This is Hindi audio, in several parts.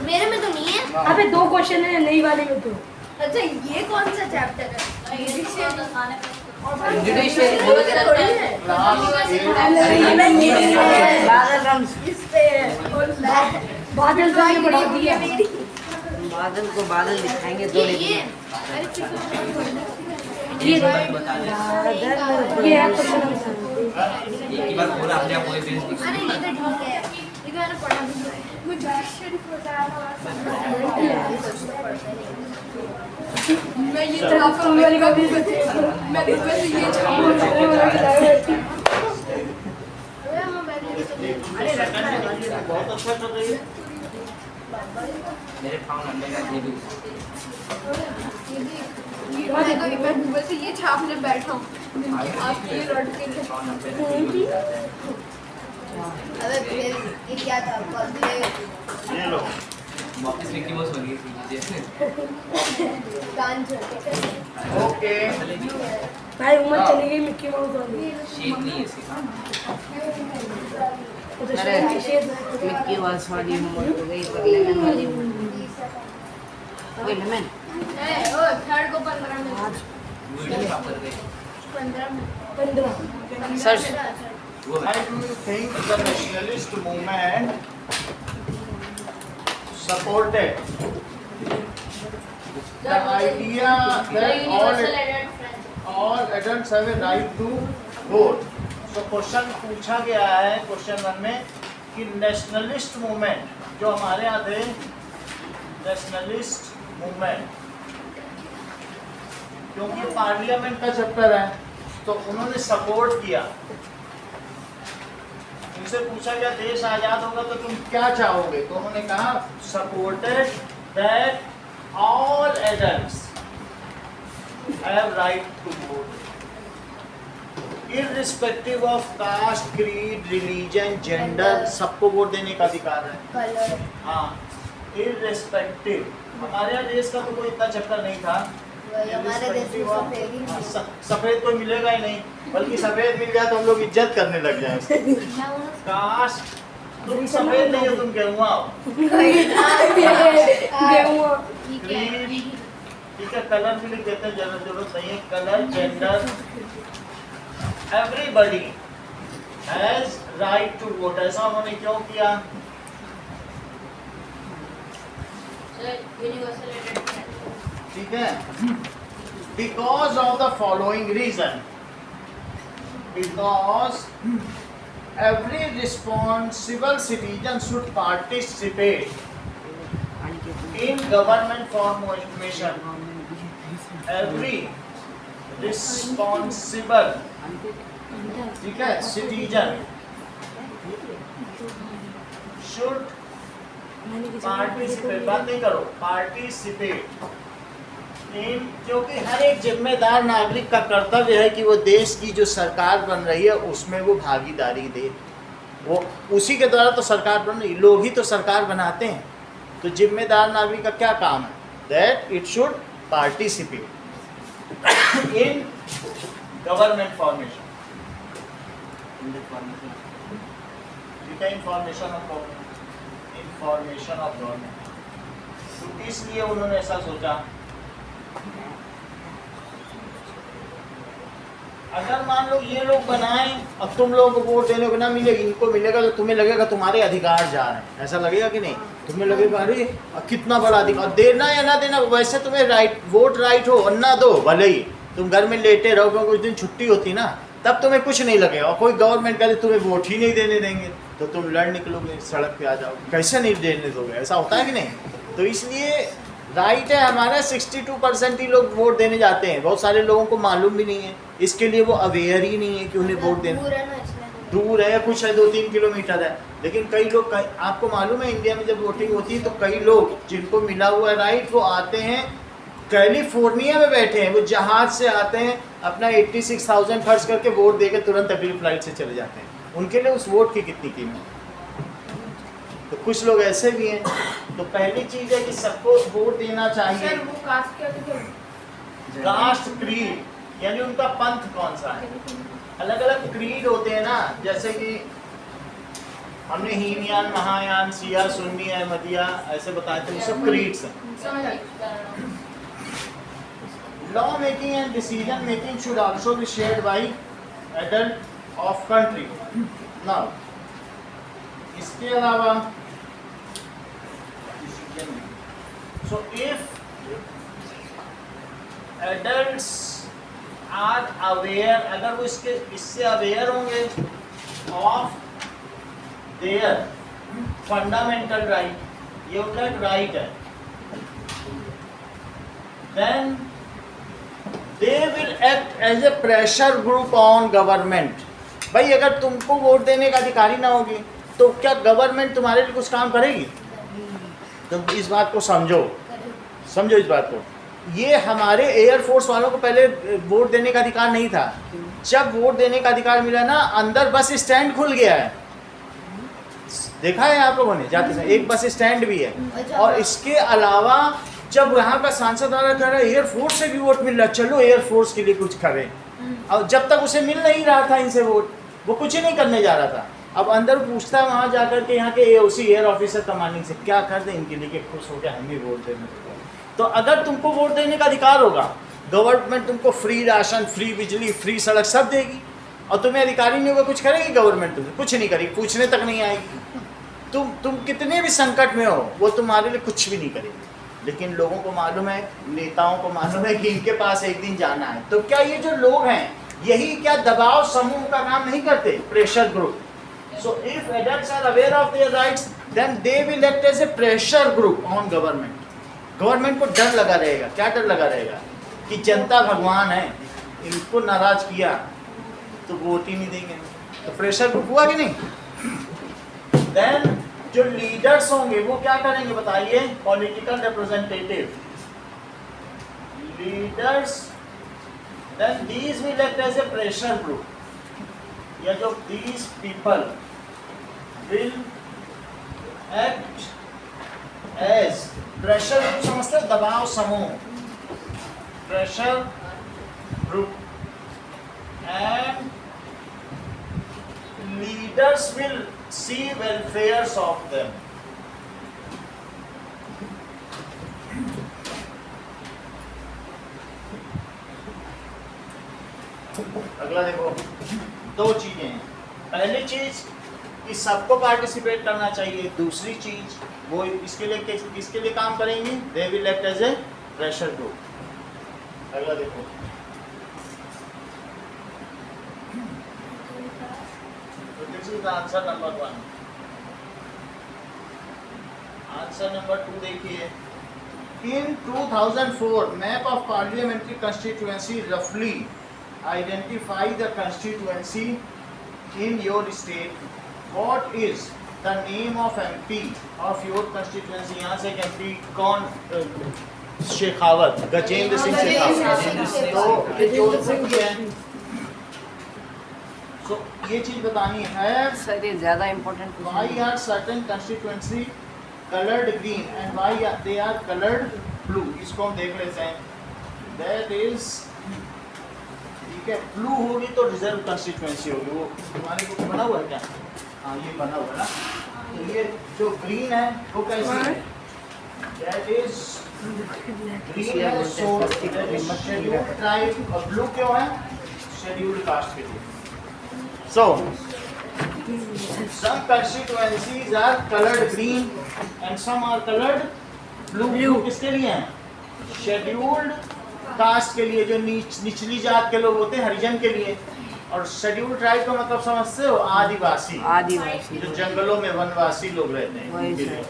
मेरे में तो नहीं है। अबे 2 क्वेश्चन है नई वाले में तो। अच्छा ये कौन सा चैप्टर है? बादल का ये बढ़ा दिया। बादल को बादल दिखाएंगे थोड़ी ये ये है एक ही बार बोला अपने आप पूरे पेज अरे ये तो ठीक है, ये तो मैंने पढ़ा भी है। मुझे आश्चर्य होता है। मैं ये छापा वाली का भी मैं भी ये छापा बहुत अच्छा कर रही है। मेरे पाँव लंबे का ये भी मैं गूगल से ये छापने बैठा हूँ। आप ये रट के पाँव लंबे का अबे फिर ये क्या था? ये लो वापस विक्की बॉस हो गई थी मुझे कान छोटे ओके। भाई उम्र चली गई मिक्की माउस वाली। शेप नहीं है इसकी अरे मिक्की माउस वाली उम्र हो गई पर लेमन वाली ओए लेमन थर्ड को 15 मिनट वीडियो क्या कर रहे 15 मिनट 15 सर्च वो Why do you think the nationalist movement supported the idea that all adults have a right to vote? So question पूछा गया है क्वेश्चन 1 में कि नेशनलिस्ट मूवमेंट जो हमारे यहाँ थे, नेशनलिस्ट मूवमेंट क्योंकि पार्लियामेंट का चैप्टर है तो उन्होंने सपोर्ट किया। उनसे पूछा गया देश आजाद होगा तो तुम क्या चाहोगे, तो उन्होंने कहा supported that all adults have right to vote irrespective of caste, creed, religion, gender, सबको वोट देने का अधिकार है। कलर हाँ, इररिस्पेक्टिव। हमारे यहाँ देश का तो कोई इतना चक्कर नहीं था। हमारे देश में सफेद ही नहीं। सफेद कोई मिलेगा ही नहीं, बल्कि सफेद मिल जाए तो हम लोग इज्जत करने लग जाए। कास्ट तुम सफेद नहीं हो, तुम गेहुआ हो। ठीक है, कलर भी लिख देते हैं, जरूरत नहीं है। Colour, gender, everybody has right to vote. ऐसा उन्होंने क्यों किया? ठीक है, because of the following reason, because every responsible citizen should participate in government formation. Every responsible, ठीक है, citizen should participate, बात नहीं करो, participate in, क्योंकि हर एक जिम्मेदार नागरिक का कर्तव्य है कि वो देश की जो सरकार बन रही है उसमें वो भागीदारी दे। वो उसी के द्वारा तो सरकार बन रही, लोग ही तो सरकार बनाते हैं। तो जिम्मेदार नागरिक का क्या काम है? That it should participate in government formation. ठीक है, information of government, information of government. तो इसलिए उन्होंने ऐसा सोचा। अगर मान लो ये लोग बनाएं और तुम लोगों को वोट देने को ना मिलेगी, इनको मिलेगा, तो तुम्हें लगेगा तुम्हारे अधिकार जा रहे हैं। ऐसा लगेगा कि नहीं? तुम्हें लगेगा अरे कितना बड़ा अधिकार, देना या ना देना, वैसे तुम्हें राइट, वोट राइट हो और ना दो, भले ही तुम घर में लेटे रहो, क्योंकि उस दिन छुट्टी होती ना, तब तुम्हें कुछ नहीं लगेगा। और कोई गवर्नमेंट करे तुम्हें वोट ही नहीं देने देंगे तो तुम लड़ निकलोगे, सड़क पे आ जाओगे, कैसे नहीं देने दोगे? ऐसा होता है कि नहीं? तो इसलिए राइट है हमारा। 62% ही लोग वोट देने जाते हैं, बहुत सारे लोगों को मालूम भी नहीं है, इसके लिए वो अवेयर ही नहीं है कि उन्हें वोट देना। दूर है, कुछ है, 2-3 किलोमीटर है, लेकिन कई लोग, आपको मालूम है इंडिया में जब वोटिंग होती है तो कई लोग जिनको मिला हुआ है राइट, वो आते हैं कैलिफोर्निया में बैठे हैं, वो जहाज से आते हैं, अपना 86,000 खर्च करके वोट देकर तुरंत अगली फ्लाइट से चले जाते हैं। उनके लिए उस वोट की कितनी कीमत। तो कुछ लोग ऐसे भी हैं। तो पहली चीज़ है कि सबको वोट देना चाहिए। सर वो कास्ट क्या थे? कास्ट क्रीड यानी उनका पंथ कौन सा है। अलग अलग क्रीड होते हैं ना, जैसे कि हमने हीनयान, महायान, शिया, सुन्नी, अहमदिया ऐसे बताए थे, वो सब क्रीड्स हैं। समझ आई। Law making and decision making should also be shared by adult of country. Now, इसके अलावा so if adults are aware, अगर वो इससे अवेयर होंगे of their fundamental right, ये उनका एक राइट है, then they will act as a pressure group on government. भाई अगर तुमको वोट देने का अधिकारी ना होगी तो क्या गवर्नमेंट तुम्हारे लिए कुछ काम करेगी? तुम इस बात को समझो इस बात को। ये हमारे एयरफोर्स वालों को पहले वोट देने का अधिकार नहीं था। जब वोट देने का अधिकार मिला ना, अंदर बस स्टैंड खुल गया है, देखा है आप लोगों ने जाते समय, एक बस स्टैंड भी है। और इसके अलावा जब यहाँ का सांसद वाला कह रहा है एयरफोर्स से भी वोट मिल रहा है, चलो एयरफोर्स के लिए कुछ करें, और जब तक उसे मिल नहीं रहा था इनसे वोट, वो कुछ ही नहीं करने जा रहा था। अब अंदर पूछता है वहाँ जाकर के यहाँ के एओसी एयर ऑफिसर कमांडिंग से, क्या कर दें इनके लिए कि खुश हो गया हम ही वोट देने। तो अगर तुमको वोट देने का अधिकार होगा, गवर्नमेंट तुमको फ्री राशन, फ्री बिजली, फ्री सड़क सब देगी, और तुम्हें अधिकारी नहीं होगा, कुछ करेगी गवर्नमेंट? तुमसे कुछ नहीं करेगी, पूछने तक नहीं आएगी। तुम कितने भी संकट में हो, वो तुम्हारे लिए कुछ भी नहीं करेगी। लेकिन लोगों को मालूम है, नेताओं को मालूम है कि इनके पास एक दिन जाना है। तो क्या ये जो लोग हैं, यही क्या दबाव समूह का काम नहीं करते, pressure group? So if adults are aware of their rights, then they will act as a pressure group on government. Government को डर लगा रहेगा। क्या डर लगा रहेगा? कि जनता भगवान है, इनको नाराज किया तो वोट ही नहीं देंगे। तो प्रेशर ग्रुप हुआ कि नहीं? देन जो लीडर्स होंगे वो क्या करेंगे बताइए? Political representative leaders, then these will act as a pressure group, या जो these people will act as pressure group, समझते हैं? दबाव समूह, pressure group, and leaders will see welfares of them. अगला देखो, दो चीजें हैं। पहली चीज कि सबको पार्टिसिपेट करना चाहिए। दूसरी चीज वो इसके लिए काम करेंगे, they will act as a pressure group। अगला देखो, आंसर नंबर 1। आंसर नंबर 2 देखिए, इन 2004 मैप ऑफ पार्लियामेंट्री कंस्टिट्यूएंसी रफली identify the constituency in your state. What is the name of MP of your constituency? यहाँ से एक एमपी कौन? शेखावत, गजेंद्र सिंह शेखावत। तो जोधपुर की है। So, ये चीज बतानी है सर, ये ज्यादा important. Why are certain constituency colored green and why they are colored blue? इसको हम देख लेते हैं। That is, ठीक है, ब्लू होगी तो रिजर्व कंस्टिट्यूएंसी होगी। वो तुम्हारे को बना हुआ है क्या? हाँ, ये बना हुआ है ना। तो ये जो ग्रीन है वो कैसी है? That is ग्रीन है, so शेड्यूल्ड ट्राइब, और ब्लू क्यों है? शेड्यूल्ड कास्ट के लिए। So, some constituencies are colored green and some are colored blue. Blue किसके लिए हैं? Scheduled caste के लिए, जो निचली जात के लोग होते हैं, हरिजन के लिए। और scheduled tribe का मतलब समझते हो? आदिवासी, जो जंगलों में वनवासी लोग रहते हैं, उनके लिए।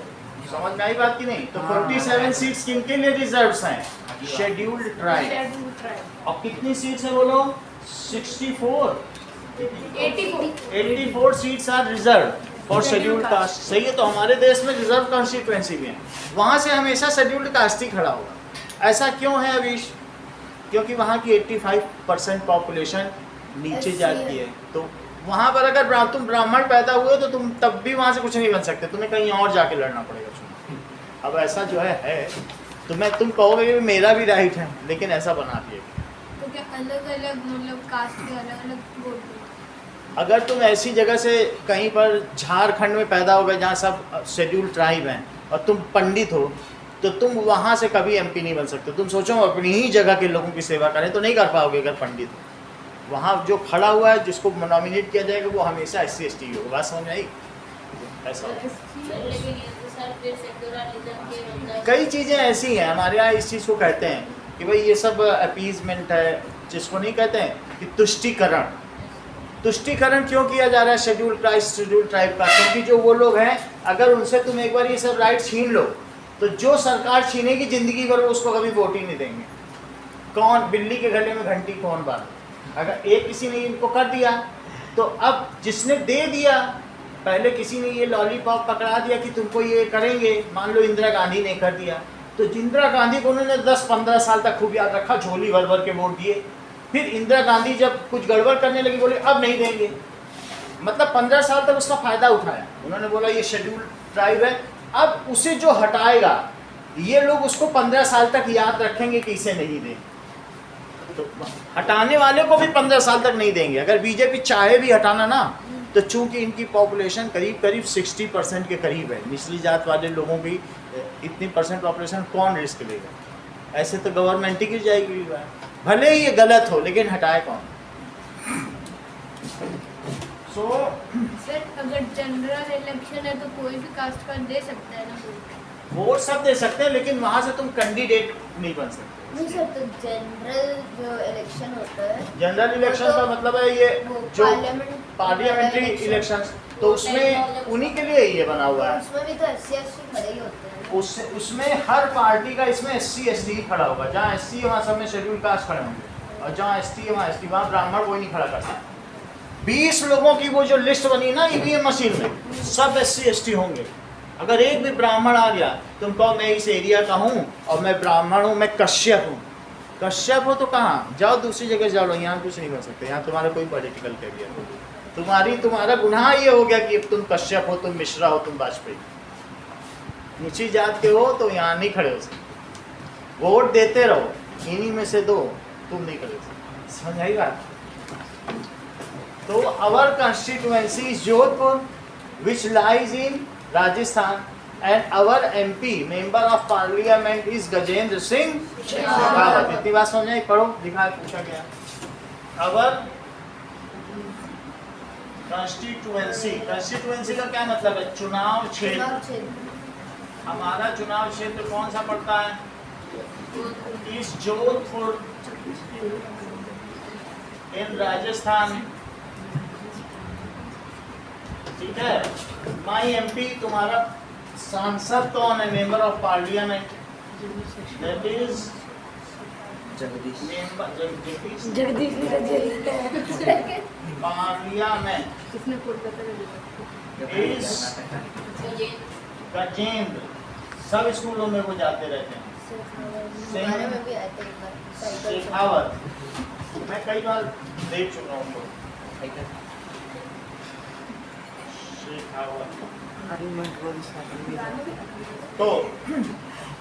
समझ में आई बात की नहीं? तो 47 सीट्स किनके लिए रिजर्व्स हैं? Scheduled tribe. और कितनी सीट्स है बोलो? 64 seats are reserve for scheduled caste. सही है। तो हमारे देश में रिजर्व कॉन्स्टिट्यूएंसी भी है, वहाँ से हमेशा शेड्यूल्ड कास्ट ही खड़ा होगा। ऐसा क्यों है अवीश? क्योंकि वहाँ की 85% पॉपुलेशन नीचे जाती है। तो वहाँ पर अगर तुम ब्राह्मण पैदा हुए तो तुम तब भी वहाँ से कुछ नहीं बन सकते, तुम्हें कहीं और जाके लड़ना पड़ेगा चुनाव। अब ऐसा जो है तो मैं तुम कहोगे कि मेरा भी राइट है, लेकिन ऐसा बना दिए। तो क्या अलग अलग मतलब कास्ट के अलग अलग वोट दें? अगर तुम ऐसी जगह से कहीं पर झारखंड में पैदा हो गए जहाँ सब शेड्यूल ट्राइब हैं और तुम पंडित हो, तो तुम वहाँ से कभी एमपी नहीं बन सकते। तुम सोचो अपनी ही जगह के लोगों की सेवा करें तो नहीं कर पाओगे अगर पंडित हो। वहाँ जो खड़ा हुआ है जिसको नॉमिनेट किया जाएगा वो हमेशा SC/ST ही होगा। बात समझ में आई? ऐसा लेकिन ये तो सर फिर सेक्युलरिज्म के मतलब कई चीज़ें ऐसी हैं हमारे यहाँ, इस चीज़ को कहते हैं कि भाई ये सब अपीजमेंट है, जिसको नहीं कहते हैं कि तुष्टिकरण। तुष्टिकरण क्यों किया जा रहा है शेड्यूल कास्ट शेड्यूल ट्राइब का? क्योंकि जो वो लोग हैं अगर उनसे तुम एक बार ये सब राइट छीन लो तो जो सरकार छीनेगी जिंदगी भर उसको कभी वोट ही नहीं देंगे। कौन बिल्ली के गले में घंटी कौन बांधे? अगर एक किसी ने इनको कर दिया तो अब जिसने दे दिया, पहले किसी ने ये लॉलीपॉप पकड़ा दिया कि तुमको ये करेंगे, मान लो इंदिरा गांधी ने कर दिया, तो इंदिरा गांधी को उन्होंने 10-15 साल तक खूब याद रखा, झोली भर भर के वोट दिए। फिर इंदिरा गांधी जब कुछ गड़बड़ करने लगी बोले अब नहीं देंगे, मतलब 15 साल तक उसका फायदा उठाया। उन्होंने बोला ये शेड्यूल ट्राइब है, अब उसे जो हटाएगा ये लोग उसको 15 साल तक याद रखेंगे कि इसे नहीं देंगे, तो हटाने वाले को भी 15 साल तक नहीं देंगे। अगर बीजेपी चाहे भी हटाना ना, तो चूंकि इनकी पॉपुलेशन करीब करीब 60% के करीब है, निचली जात वाले लोगों की इतनी परसेंट पॉपुलेशन कौन रिस्क लेगा? ऐसे तो गवर्नमेंट ही गिर जाएगी। भले ही ये गलत हो लेकिन हटाए कौन? सर अगर जनरल इलेक्शन है तो कोई भी कास्ट का दे सकता है ना वोट सब दे सकते हैं, लेकिन वहाँ से तुम कैंडिडेट नहीं बन सकते। नहीं सर, तो जनरल जो इलेक्शन होता है जनरल इलेक्शन का मतलब है ये वो जो पार्लियामेंट्री इलेक्शन, तो उसमें उन्हीं के लिए ये बना हुआ है। उसमें भी तो SC/ST खड़े ही होते हैं। उसमें हर पार्टी का इसमें SC/ST ही खड़ा होगा। जहाँ SC वहाँ सब में शेड्यूल कास्ट खड़े होंगे, और जहाँ ST वहाँ ST, वहाँ ब्राह्मण कोई नहीं खड़ा कर सकता। 20 लोगों की वो जो लिस्ट बनी ना EVM मशीन में, सब SC/ST होंगे। अगर एक भी ब्राह्मण आ गया, तुम कहो मैं इस एरिया का हूँ और मैं ब्राह्मण हूँ, मैं कश्यप हूँ। कश्यप हो तो कहाँ जाओ, दूसरी जगह जाओ, यहाँ कुछ नहीं कर सकते। यहाँ तुम्हारा कोई पॉलिटिकल कैरियर, तुम्हारा गुनाह ये हो गया कि तुम कश्यप हो, तुम मिश्रा हो, तुम वाजपेयी। नीची जात के हो तो यहाँ नहीं खड़े हो सकते। वोट देते रहो, इन्हीं में से दो, तुम नहीं खड़े हो सकते। समझ आई बात? तो our constituency is Jodhpur, which lies in Rajasthan, and our MP, member of Parliament, is Gajendra Singh Shekhawat. इतनी बात समझ आई? पढ़ो, लिखा है, पूछा गया। our constituency का क्या मतलब है? चुनाव क्षेत्र। हमारा चुनाव क्षेत्र कौन सा पड़ता है? इस जोधपुर इन राजस्थान, ठीक है। माई MP, तुम्हारा सांसद कौन है? Member of parliament, that is Jagdish parliament is Gajendra. सब स्कूलों में वो जाते रहते हैं। हमारे में भी आते हैं एक बार साइकिल से। शेखावत, मैं कई बार देख चुका हूँ उनको। तो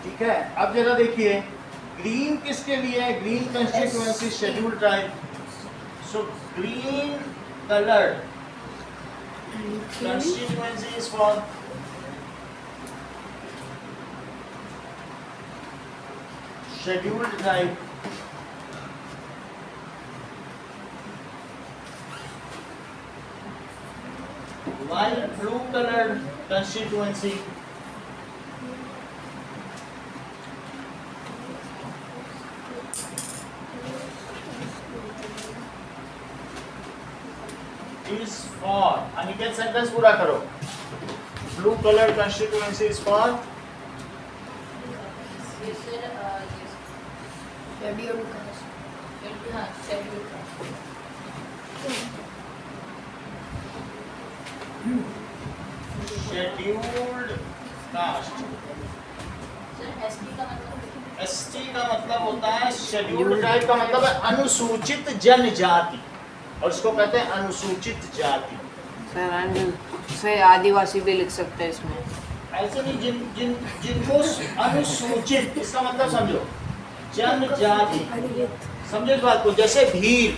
ठीक है, अब जरा देखिए ग्रीन किसके लिए है? Green constituency schedule tribe. So green coloured constituency is for scheduled tribe. While blue colored constituency is for, Aniket sentence पूरा करो। Blue colored constituency is for schedule caste. Scheduled caste. ST का मतलब होता है शेड्यूल्ड ट्राइब का मतलब है अनुसूचित जनजाति। और इसको कहते हैं अनुसूचित जाति। सर आदिवासी भी लिख सकते हैं इसमें। ऐसे नहीं, जिनको अनुसूचित, इसका मतलब समझो जनजाति, समझो इस बात को। जैसे भील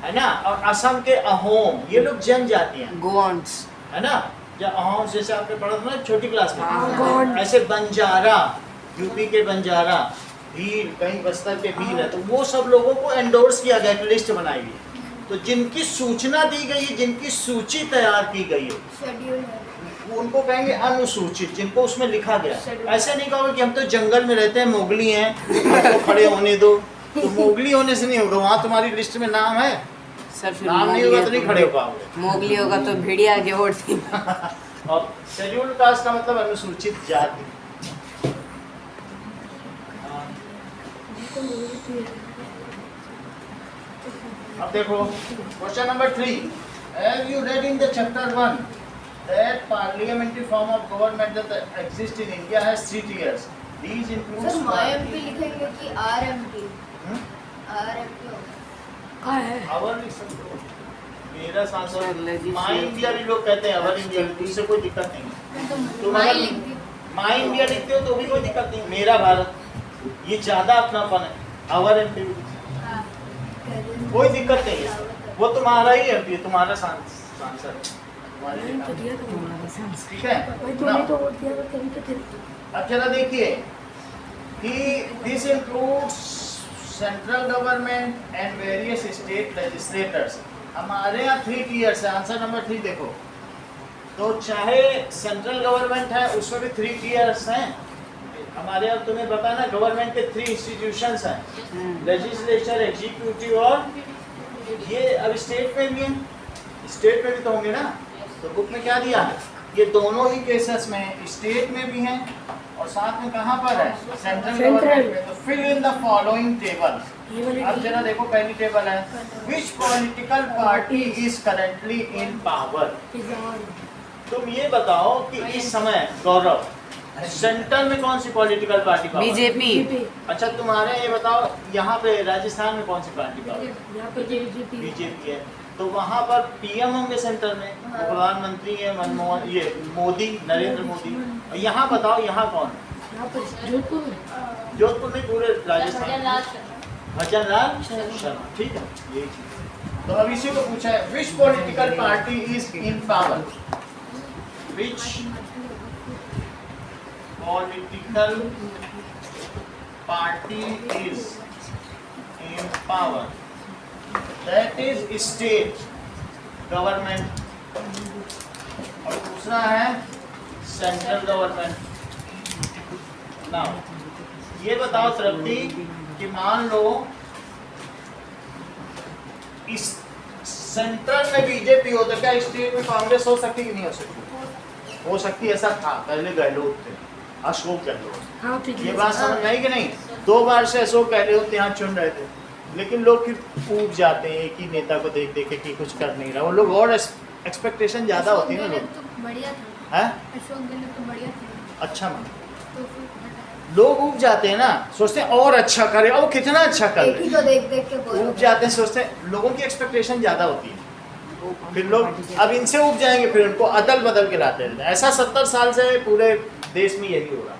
है ना, और असम के अहोम, ये लोग जनजाति हैं, गोंड्स है ना। या अहोम जैसे आपने पढ़ा था ना छोटी क्लास में, गोंड। ऐसे बंजारा, यूपी के बंजारा, भील, कहीं बस्तर के भील है, तो वो सब लोगों को एंडोर्स किया गया, एक लिस्ट बनाई गई। तो जिनकी सूचना दी गई है, जिनकी सूची तैयार की गई है, शेड्यूल है। वो उनको कहेंगे अनुसूचित, जिनको उसमें लिखा गया। ऐसे नहीं कहोगे कि हम तो जंगल में रहते हैं, मोगली हैं, हमको खड़े होने दो। तो मोगली होने से नहीं होगा, वहाँ तुम्हारी लिस्ट में नाम है, सर। फिर नाम नहीं होगा तो नहीं खड़े हो पाओगे। मोगली होगा तो भेड़िया आगे वोट दी। और शेड्यूल कास्ट का मतलब अनुसूचित जाति। अब देखो question number 3, have you read in the chapter 1 that parliamentary form of government that exists in India has 3 tiers. These includes sir मायएमपी लिखेंगे कि आरएमपी? आरएमपी हाँ है। अवर लिख सकते हो। मेरा सांसद सर, legislature- माई इंडिया भी लोग कहते हैं, अवर इंडिया, उससे कोई दिक्कत नहीं है। मैं तो तुम माई अगर लिखती हूँ। माई इंडिया लिखते हो तो भी कोई दिक्कत नहीं। मेरा भारत, ये ज्यादा अपनापन है। अवर एमपी हाँ। कोई दिक्कत नहीं है, वो तुम्हारा ही एमपी, तुम्हारा सांसद तुम्हारे लिए तो काम। दिया था। ठीक है वही तो ना? नहीं तो वोट दिया था तभी तो थे। अब जरा देखिए कि this includes central government and various state legislators. हमारे यहाँ 3 टीयर्स है। आंसर नंबर 3 देखो, तो चाहे सेंट्रल गवर्नमेंट है उसमें भी 3 टीयर्स हैं। हमारे यहाँ तुम्हें पता है ना, गवर्नमेंट के 3 इंस्टीट्यूशंस हैं, लेजिस्लेचर, एग्जीक्यूटिव और ये। अब स्टेट में भी हैं, स्टेट में भी तो होंगे ना। तो बुक में क्या दिया है, ये दोनों ही केसेस में है, स्टेट में भी हैं और साथ में कहाँ पर है, सेंट्रल गवर्नमेंट में। तो fill in the following table. ये वाली अब जरा देखो पहली टेबल है, which political party is currently in power. तुम ये बताओ कि इस समय गौरव सेंटर में कौन सी पॉलिटिकल पार्टी पावर? बीजेपी। अच्छा तुम्हारे ये बताओ, यहाँ पे राजस्थान में कौन सी पार्टी पावर? यहाँ पर बीजेपी। बीजेपी है। तो वहाँ पर पीएम होंगे सेंटर में, प्रधानमंत्री है मनमोहन, ये मोदी, नरेंद्र मोदी। और यहाँ बताओ यहाँ कौन है? यहाँ पर जोधपुर में। जोधपुर में पूरे राजस्थान, भजनलाल शर्मा। भजनलाल शर्मा। ठीक है, यही चीज। तो अब इसी को पूछा है, which political party is in power? Which political party is in power? That is state government और दूसरा है सेंट्रल गवर्नमेंट। नाउ ये बताओ तरक्की कि मान लो इस सेंट्रल में बीजेपी हो तो क्या स्टेट में कांग्रेस हो सकती कि नहीं हो सकती? हो सकती, ऐसा था पहले गहलोत थे, अशोक गहलोत। हाँ ठीक ये है। बात समझ में आई कि नहीं? 2 बार से अशोक गहलोत यहाँ चुन रहे थे, लेकिन लोग फिर ऊब जाते हैं एक ही नेता को देख देख के कि कुछ कर नहीं रहा। वो लोग और एक्सपेक्टेशन ज्यादा होती है ना लोग। तो बढ़िया था। हैं? अशोक गहलोत तो बढ़िया थे। अच्छा मान तो फिर हटाया। लोग ऊब जाते हैं ना, सोचते हैं और अच्छा करे, और कितना अच्छा कर एक ही रहे को देख देख के हैं। बोलो। ऊब जाते हैं, सोचते हैं, लोगों की एक्सपेक्टेशन ज्यादा होती है, फिर लोग अब इनसे ऊब जाएंगे, फिर उनको अदल बदल के लाते रहते हैं। ऐसा 70 साल से पूरे देश में यही हो रहा है।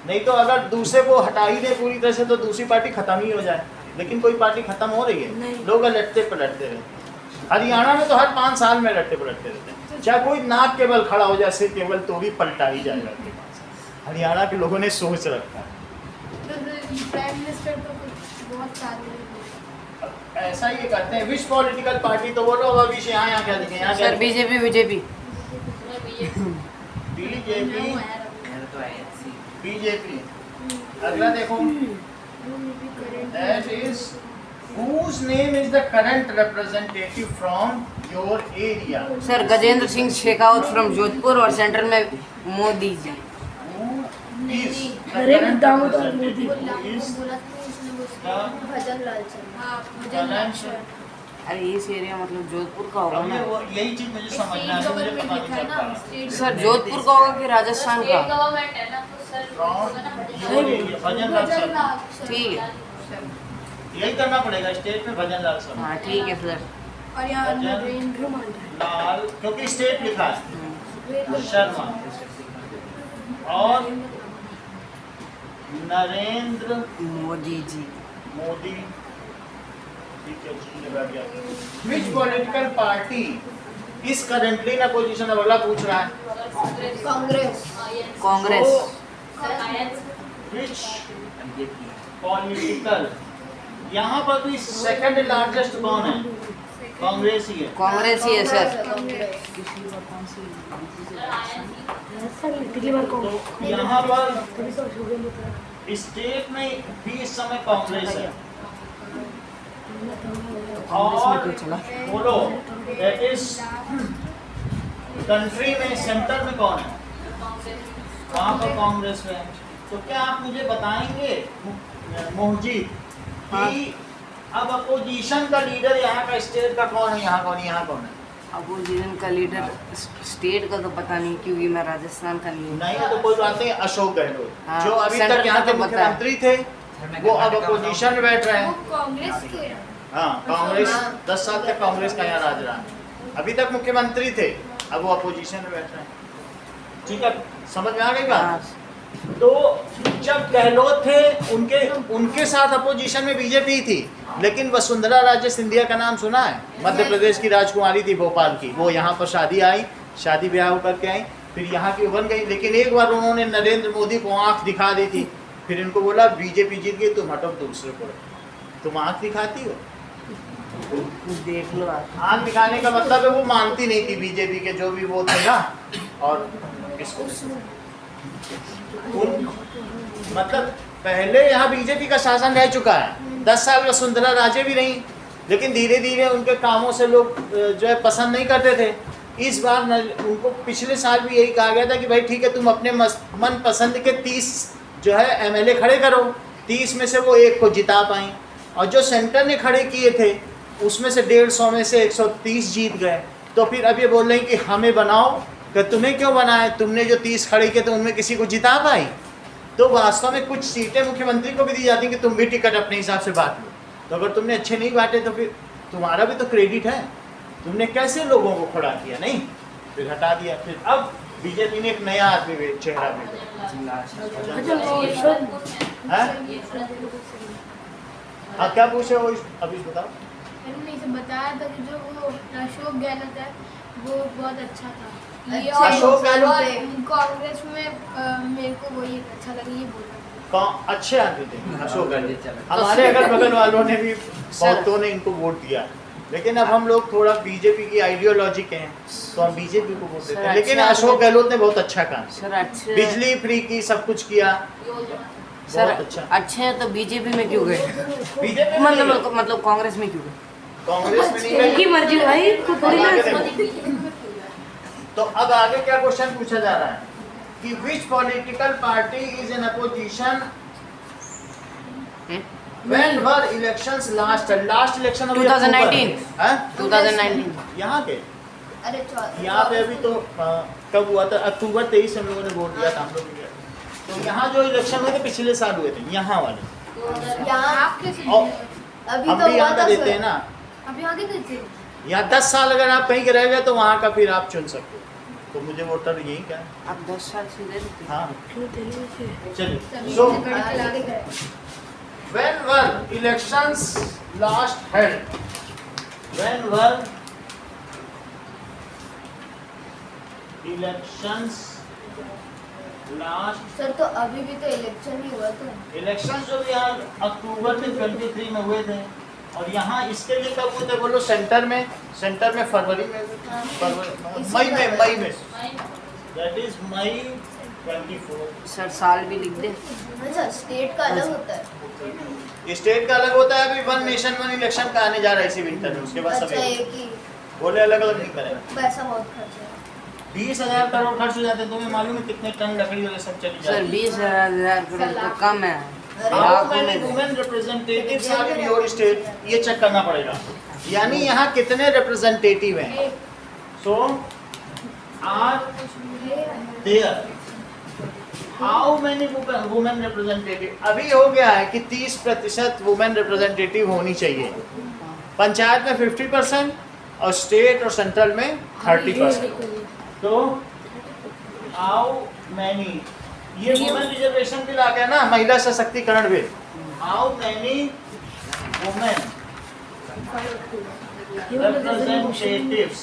नहीं तो अगर दूसरे को हटा ही दे पूरी तरह से तो दूसरी पार्टी खत्म ही हो जाए, लेकिन कोई पार्टी खत्म हो रही है, नहीं। लोग लड़ते पलटते रहते हैं। हरियाणा में तो हर 5 साल में लड़ते पलटते रहते हैं, चाहे कोई नाक केवल खड़ा हो जाए, सिर केवल, तो भी पलटा ही जाएगा। हरियाणा के लोगों ने सोच रखा है। तो प्राइम मिनिस्टर तो कुछ बहुत सारे ऐसा ही करते हैं। विच पॉलिटिकल पार्टी, तो बोलो अभी यहाँ क्या दिखे, यहाँ सर बीजेपी। बीजेपी मेरा तो INC। बीजेपी। अगला देखो, that is whose name is the current representative from your area? Sir Gajendra Singh Shekhawat from Jodhpur और सेंट्रल में Modi ji. Who is the Narendra current Damodar Modi. representative? Who is बोला था उसने वो the भजनलाल शर्मा। हाँ भजनलाल शर्मा। अरे इस एरिया मतलब जोधपुर का होगा अब ये ना? वो यही चीज मुझे समझना है, स्टेट मुझे गवर्नमेंट पता लिखा नहीं है चल ना, पा रहा। स्टेट सर जोधपुर का होगा कि राजस्थान स्टेट का? गवर्नमेंट है ना, तो सर From होगा ना your area, भजनलाल शर्मा। भजनलाल शर्मा। ठीक है। यही करना पड़ेगा, स्टेट में भजनलाल शर्मा। हाँ ठीक है सर। और यहाँ भजन नरेंद्र मांडा लाल, क्योंकि स्टेट लिखा है शर्मा, और नरेंद्र मोदी जी। मोदी। ठीक है, जी ने बैठ गया। विच political party is currently in opposition? अगला पूछ रहा है कांग्रेस। कांग्रेस। विच पॉलिटिकल, यहाँ पर भी सेकंड लार्जेस्ट कौन है? कांग्रेस ही है। कांग्रेस ही है सर। कांग्रेस। सर पिछली बार कौन तो यहाँ पर तभी तो अशोक गहलोत था। स्टेट में भी इस समय कांग्रेस है। कांग्रेस में और क्यों चला? बोलो दैट इज कंट्री में सेंटर में कौन है? वहाँ पर कांग्रेस में। तो क्या आप मुझे बताएंगे मोहजी कि अब अपोजिशन का लीडर यहाँ का स्टेट का कौन है, यहाँ कौन है, यहाँ कौन है? अपोजिशन का लीडर स्टेट का तो पता नहीं, क्योंकि मैं राजस्थान का नहीं हूँ। नहीं तो कोई बात नहीं, अशोक गहलोत हाँ, जो अभी सेंटर तक यहाँ का के तो पता है। मुख्यमंत्री थे, वो अब अपोजिशन में बैठ रहे वो हैं। कांग्रेस के हाँ, कांग्रेस 10 साल तक कांग्रेस का यहाँ राज रहा है। अभी तक मुख्यमंत्री थे, अब वो अपोजिशन में बैठ रहे हैं। ठीक है, समझ में आ गई बात? हाँ, तो जब गहलोत थे उनके साथ अपोजिशन में बीजेपी थी, लेकिन वसुंधरा राजे सिंधिया का नाम सुना है? मध्य प्रदेश की राजकुमारी थी, भोपाल की। वो यहाँ पर शादी ब्याह होकर के आई, फिर यहाँ की बन गई। लेकिन एक बार उन्होंने नरेंद्र मोदी को आंख दिखा दी थी, फिर इनको बोला बीजेपी जीत गई, तुम हटो दूसरे को। तुम आंख दिखाती हो? देख लो आप। आंख दिखाने का मतलब है वो मानती नहीं थी बीजेपी के जो भी वो थे ना, और इसको मतलब पहले यहाँ बीजेपी का शासन रह चुका है, 10 साल वसुंधरा राजे भी रही, लेकिन धीरे धीरे उनके कामों से लोग जो है पसंद नहीं करते थे। इस बार उनको पिछले साल भी यही कहा गया था कि भाई ठीक है, तुम अपने मन पसंद के 30 जो है एमएलए खड़े करो। 30 में से वो एक को जिता पाई, और जो सेंटर ने खड़े किए थे उसमें से 150 में से 130 जीत गए। तो फिर अब ये बोल रहे हैं कि हमें बनाओ, कि तुम्हें क्यों बनाए? तुमने जो 30 खड़े किए तो उनमें किसी को जिता पाई? तो वास्तव में कुछ सीटें मुख्यमंत्री को भी दी जाती हैं कि तुम भी टिकट अपने हिसाब से बांट लो। तो अगर तुमने अच्छे नहीं बांटे तो फिर तुम्हारा भी तो क्रेडिट है, तुमने कैसे लोगों को खड़ा किया? नहीं, फिर हटा दिया। फिर अब बीजेपी ने एक नया आदमी चेहरा भेजा। हाँ, क्या पूछे वो अभी बताओ। मैंने इसे बताया था कि जो वो अशोक गहलोत है वो बहुत अच्छा था। ये अच्छा, अशोक गहलोत और कांग्रेस में मेरे को वही अच्छा लगा, ये बोल रहा था। अच्छे आदमी थे अशोक गहलोत। हमारे अगल बगल वालों ने भी बहुतों ने इनको वोट दिया, लेकिन अब हम लोग थोड़ा बीजेपी की आइडियोलॉजी के हैं तो हम बीजेपी को वोट देते हैं। लेकिन अशोक गहलोत ने बहुत अच्छा काम सर किया, अच्छे बिजली फ्री की, सब कुछ किया, सर बहुत अच्छा। अच्छे हैं तो बीजेपी में क्यों गए? बीजेपी में नहीं गए, मतलब कांग्रेस में क्यों गए? कांग्रेस में नहीं उनकी गए। मर्जी भाई, तो थोड़ी आगे ना देखो। तो अब आगे क्या क्वेश्चन पूछा जा रहा है कि विच political party is in opposition when were elections last election 2019 हैं? 2019 यहाँ के अरे यहाँ पे अभी तो कब हुआ था? अक्टूबर 23 हम लोगों ने वोट दिया था हम लोग भी। तो यहाँ जो इलेक्शन हुए थे पिछले साल हुए थे, यहाँ वाले। यहाँ आप कैसे और अभी हम तो भी हुआ यहाँ का था देते सर। हैं ना। अब यहाँ के थे यहाँ 10 साल अगर आप कहीं के रह गए तो वहाँ का फिर आप चुन सकते हो। तो मुझे वोटर यही क्या है। आप 10 साल से दे देते हाँ, क्यों तेलुगु से चलिए। सो आगे गए। when were elections last held? When were elections last? Sir तो अभी भी तो इलेक्शन ही हुआ था। इलेक्शन जो भी यार अक्टूबर में 23 में हुए थे, और यहाँ इसके लिए कब हुए थे बोलो? सेंटर में फरवरी में हुए थे। मई में दैट इज मई 24। सर साल भी लिख दे। अच्छा, स्टेट का अलग होता है। स्टेट का अलग होता है। अभी वन नेशन वन इलेक्शन का आने जा रहा है इसी विंटर में, उसके बाद सब अच्छा, एक एक ही बोले अलग अलग नहीं करेगा। पैसा बहुत खर्च है। 20,000 करोड़ खर्च हो जाते हैं। तुम्हें मालूम है कितने टन लकड़ी वगैरह सब चली सर जाती है? 20,000 करोड़ तो कम है। अरे हाउ लाखों मेनी में women representatives are in your state? ये चेक करना पड़ेगा। यानी यहाँ कितने रिप्रेजेंटेटिव हैं? So are there how many women representative? अभी हो गया है कि 30% वुमेन रिप्रेजेंटेटिव होनी चाहिए। पंचायत में 50%, और स्टेट और सेंट्रल में 30%। तो हाउ मैनी, ये वुमेन रिजर्वेशन बिल आ गया ना, महिला सशक्तिकरण bill. How many women representatives,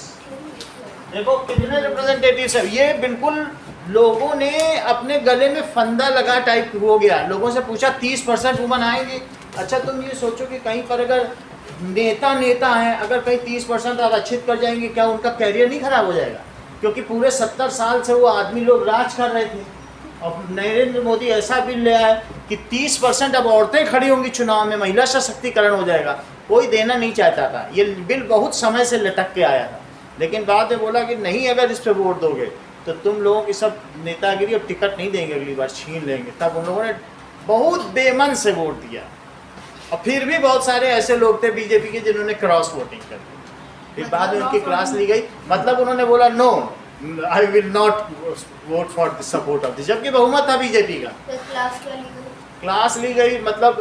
देखो कितने रिप्रेजेंटेटिव्स है। ये बिल्कुल लोगों ने अपने गले में फंदा लगा टाइप हो गया। लोगों से पूछा 30% वुमन आएंगे। अच्छा तुम ये सोचो कि कहीं पर अगर नेता हैं, अगर कहीं 30% आरक्षित कर जाएंगे, क्या उनका कैरियर नहीं खराब हो जाएगा? क्योंकि पूरे 70 साल से वो आदमी लोग राज कर रहे थे। और नरेंद्र मोदी ऐसा बिल ले आए कि 30% अब औरतें खड़ी होंगी चुनाव में, महिला सशक्तिकरण हो जाएगा। कोई देना नहीं चाहता था। ये बिल बहुत समय से लटक के आया था, लेकिन बाद में बोला कि नहीं, अगर इस पर वोट दोगे तो तुम लोगों की सब नेतागिरी और टिकट नहीं देंगे, अगली बार छीन लेंगे। तब उन लोगों ने बहुत बेमन से वोट दिया। और फिर भी बहुत सारे ऐसे लोग थे बीजेपी के जिन्होंने क्रॉस वोटिंग कर दी। फिर बाद में उनकी क्लास ली गई, मतलब उन्होंने बोला no, I will not vote for the support of this, जबकि बहुमत था बीजेपी का। क्लास ली गई, मतलब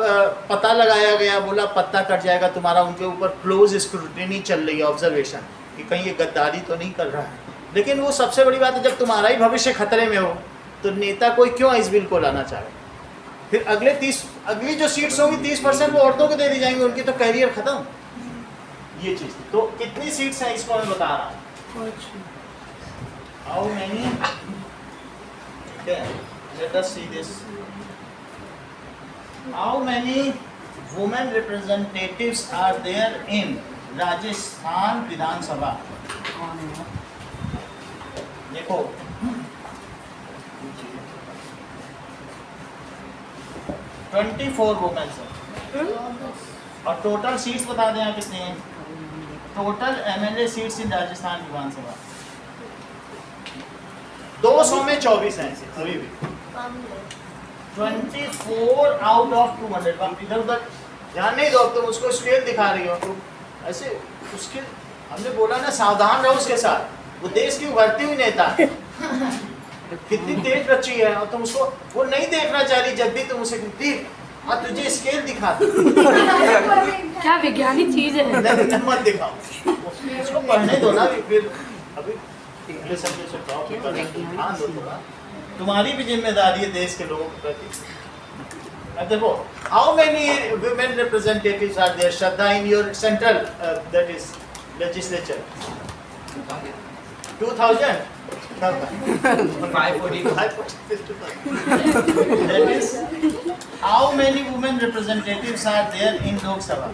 पता लगाया गया, बोला पत्ता कट जाएगा तुम्हारा। उनके ऊपर क्लोज स्क्रूटिनी चल रही है, ऑब्जर्वेशन, कि कहीं ये गद्दारी तो नहीं कर रहा है। लेकिन वो सबसे बड़ी बात है, जब तुम्हारा ही भविष्य खतरे में हो तो नेता कोई क्यों इस बिल को लाना चाहे? फिर अगली जो सीट्स होंगी 30% वो औरतों को दे दी जाएंगी, उनकी तो कैरियर खत्म। ये चीज तो कितनी सीट्स हैं इसको मैं बता रहा हूँ। How many, let us see this, how many women representatives are there in Rajasthan Vidhan Sabha? देखो 24 वुमेन है। और टोटल सीट्स बता दें कितने हैं? Total MLA seats in Rajasthan Vidhan Sabha 200 में 24 हैं अभी भी। 24 आउट ऑफ 200। इधर उधर ध्यान नहीं दो, तुम उसको स्केल दिखा रही हो तुम ऐसे। उसके हमने बोला ना, सावधान रहो उसके साथ, वो देश की उभरती हुई नेता है। कितनी तेज बच्ची है, और तुम उसको वो नहीं देखना चाह रही। जब भी तुम उसे देख, हाँ तुझे स्केल दिखा क्या वैज्ञानिक चीज है। नहीं मत दिखाओ, उसको पढ़ने दो ना। फिर अभी इंग्लिश सब्जेक्ट से टॉप कर ध्यान दो थोड़ा, तुम्हारी भी जिम्मेदारी है देश के लोगों के प्रति। अब देखो, how many women representatives are there Shraddha in your central that is legislature? 2000? 545. That is, how many women representatives are there in Lok Sabha?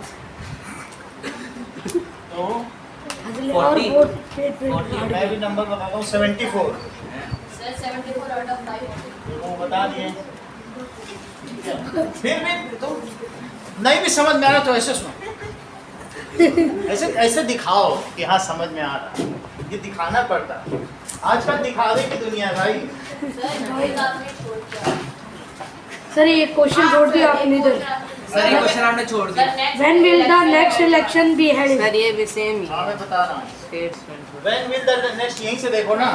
तो 40. मैं भी नंबर बताता हूँ, 74। Sir 74 out of 5। वो बता दिए। फिर भी तुम नहीं भी समझ में आ रहा तो ऐसे सुनो, ऐसे दिखाओ कि हाँ समझ में आ रहा है। ये दिखाना पड़ता है, आजकल दिखावे की दुनिया है भाई। सर ये क्वेश्चन छोड़ दिया आपने इधर। सर ये क्वेश्चन आपने छोड़ दिया। When will the next election be held? Sir ये भी सेम ही हाँ मैं बता रहा हूँ। States When will the next, यहीं से देखो ना,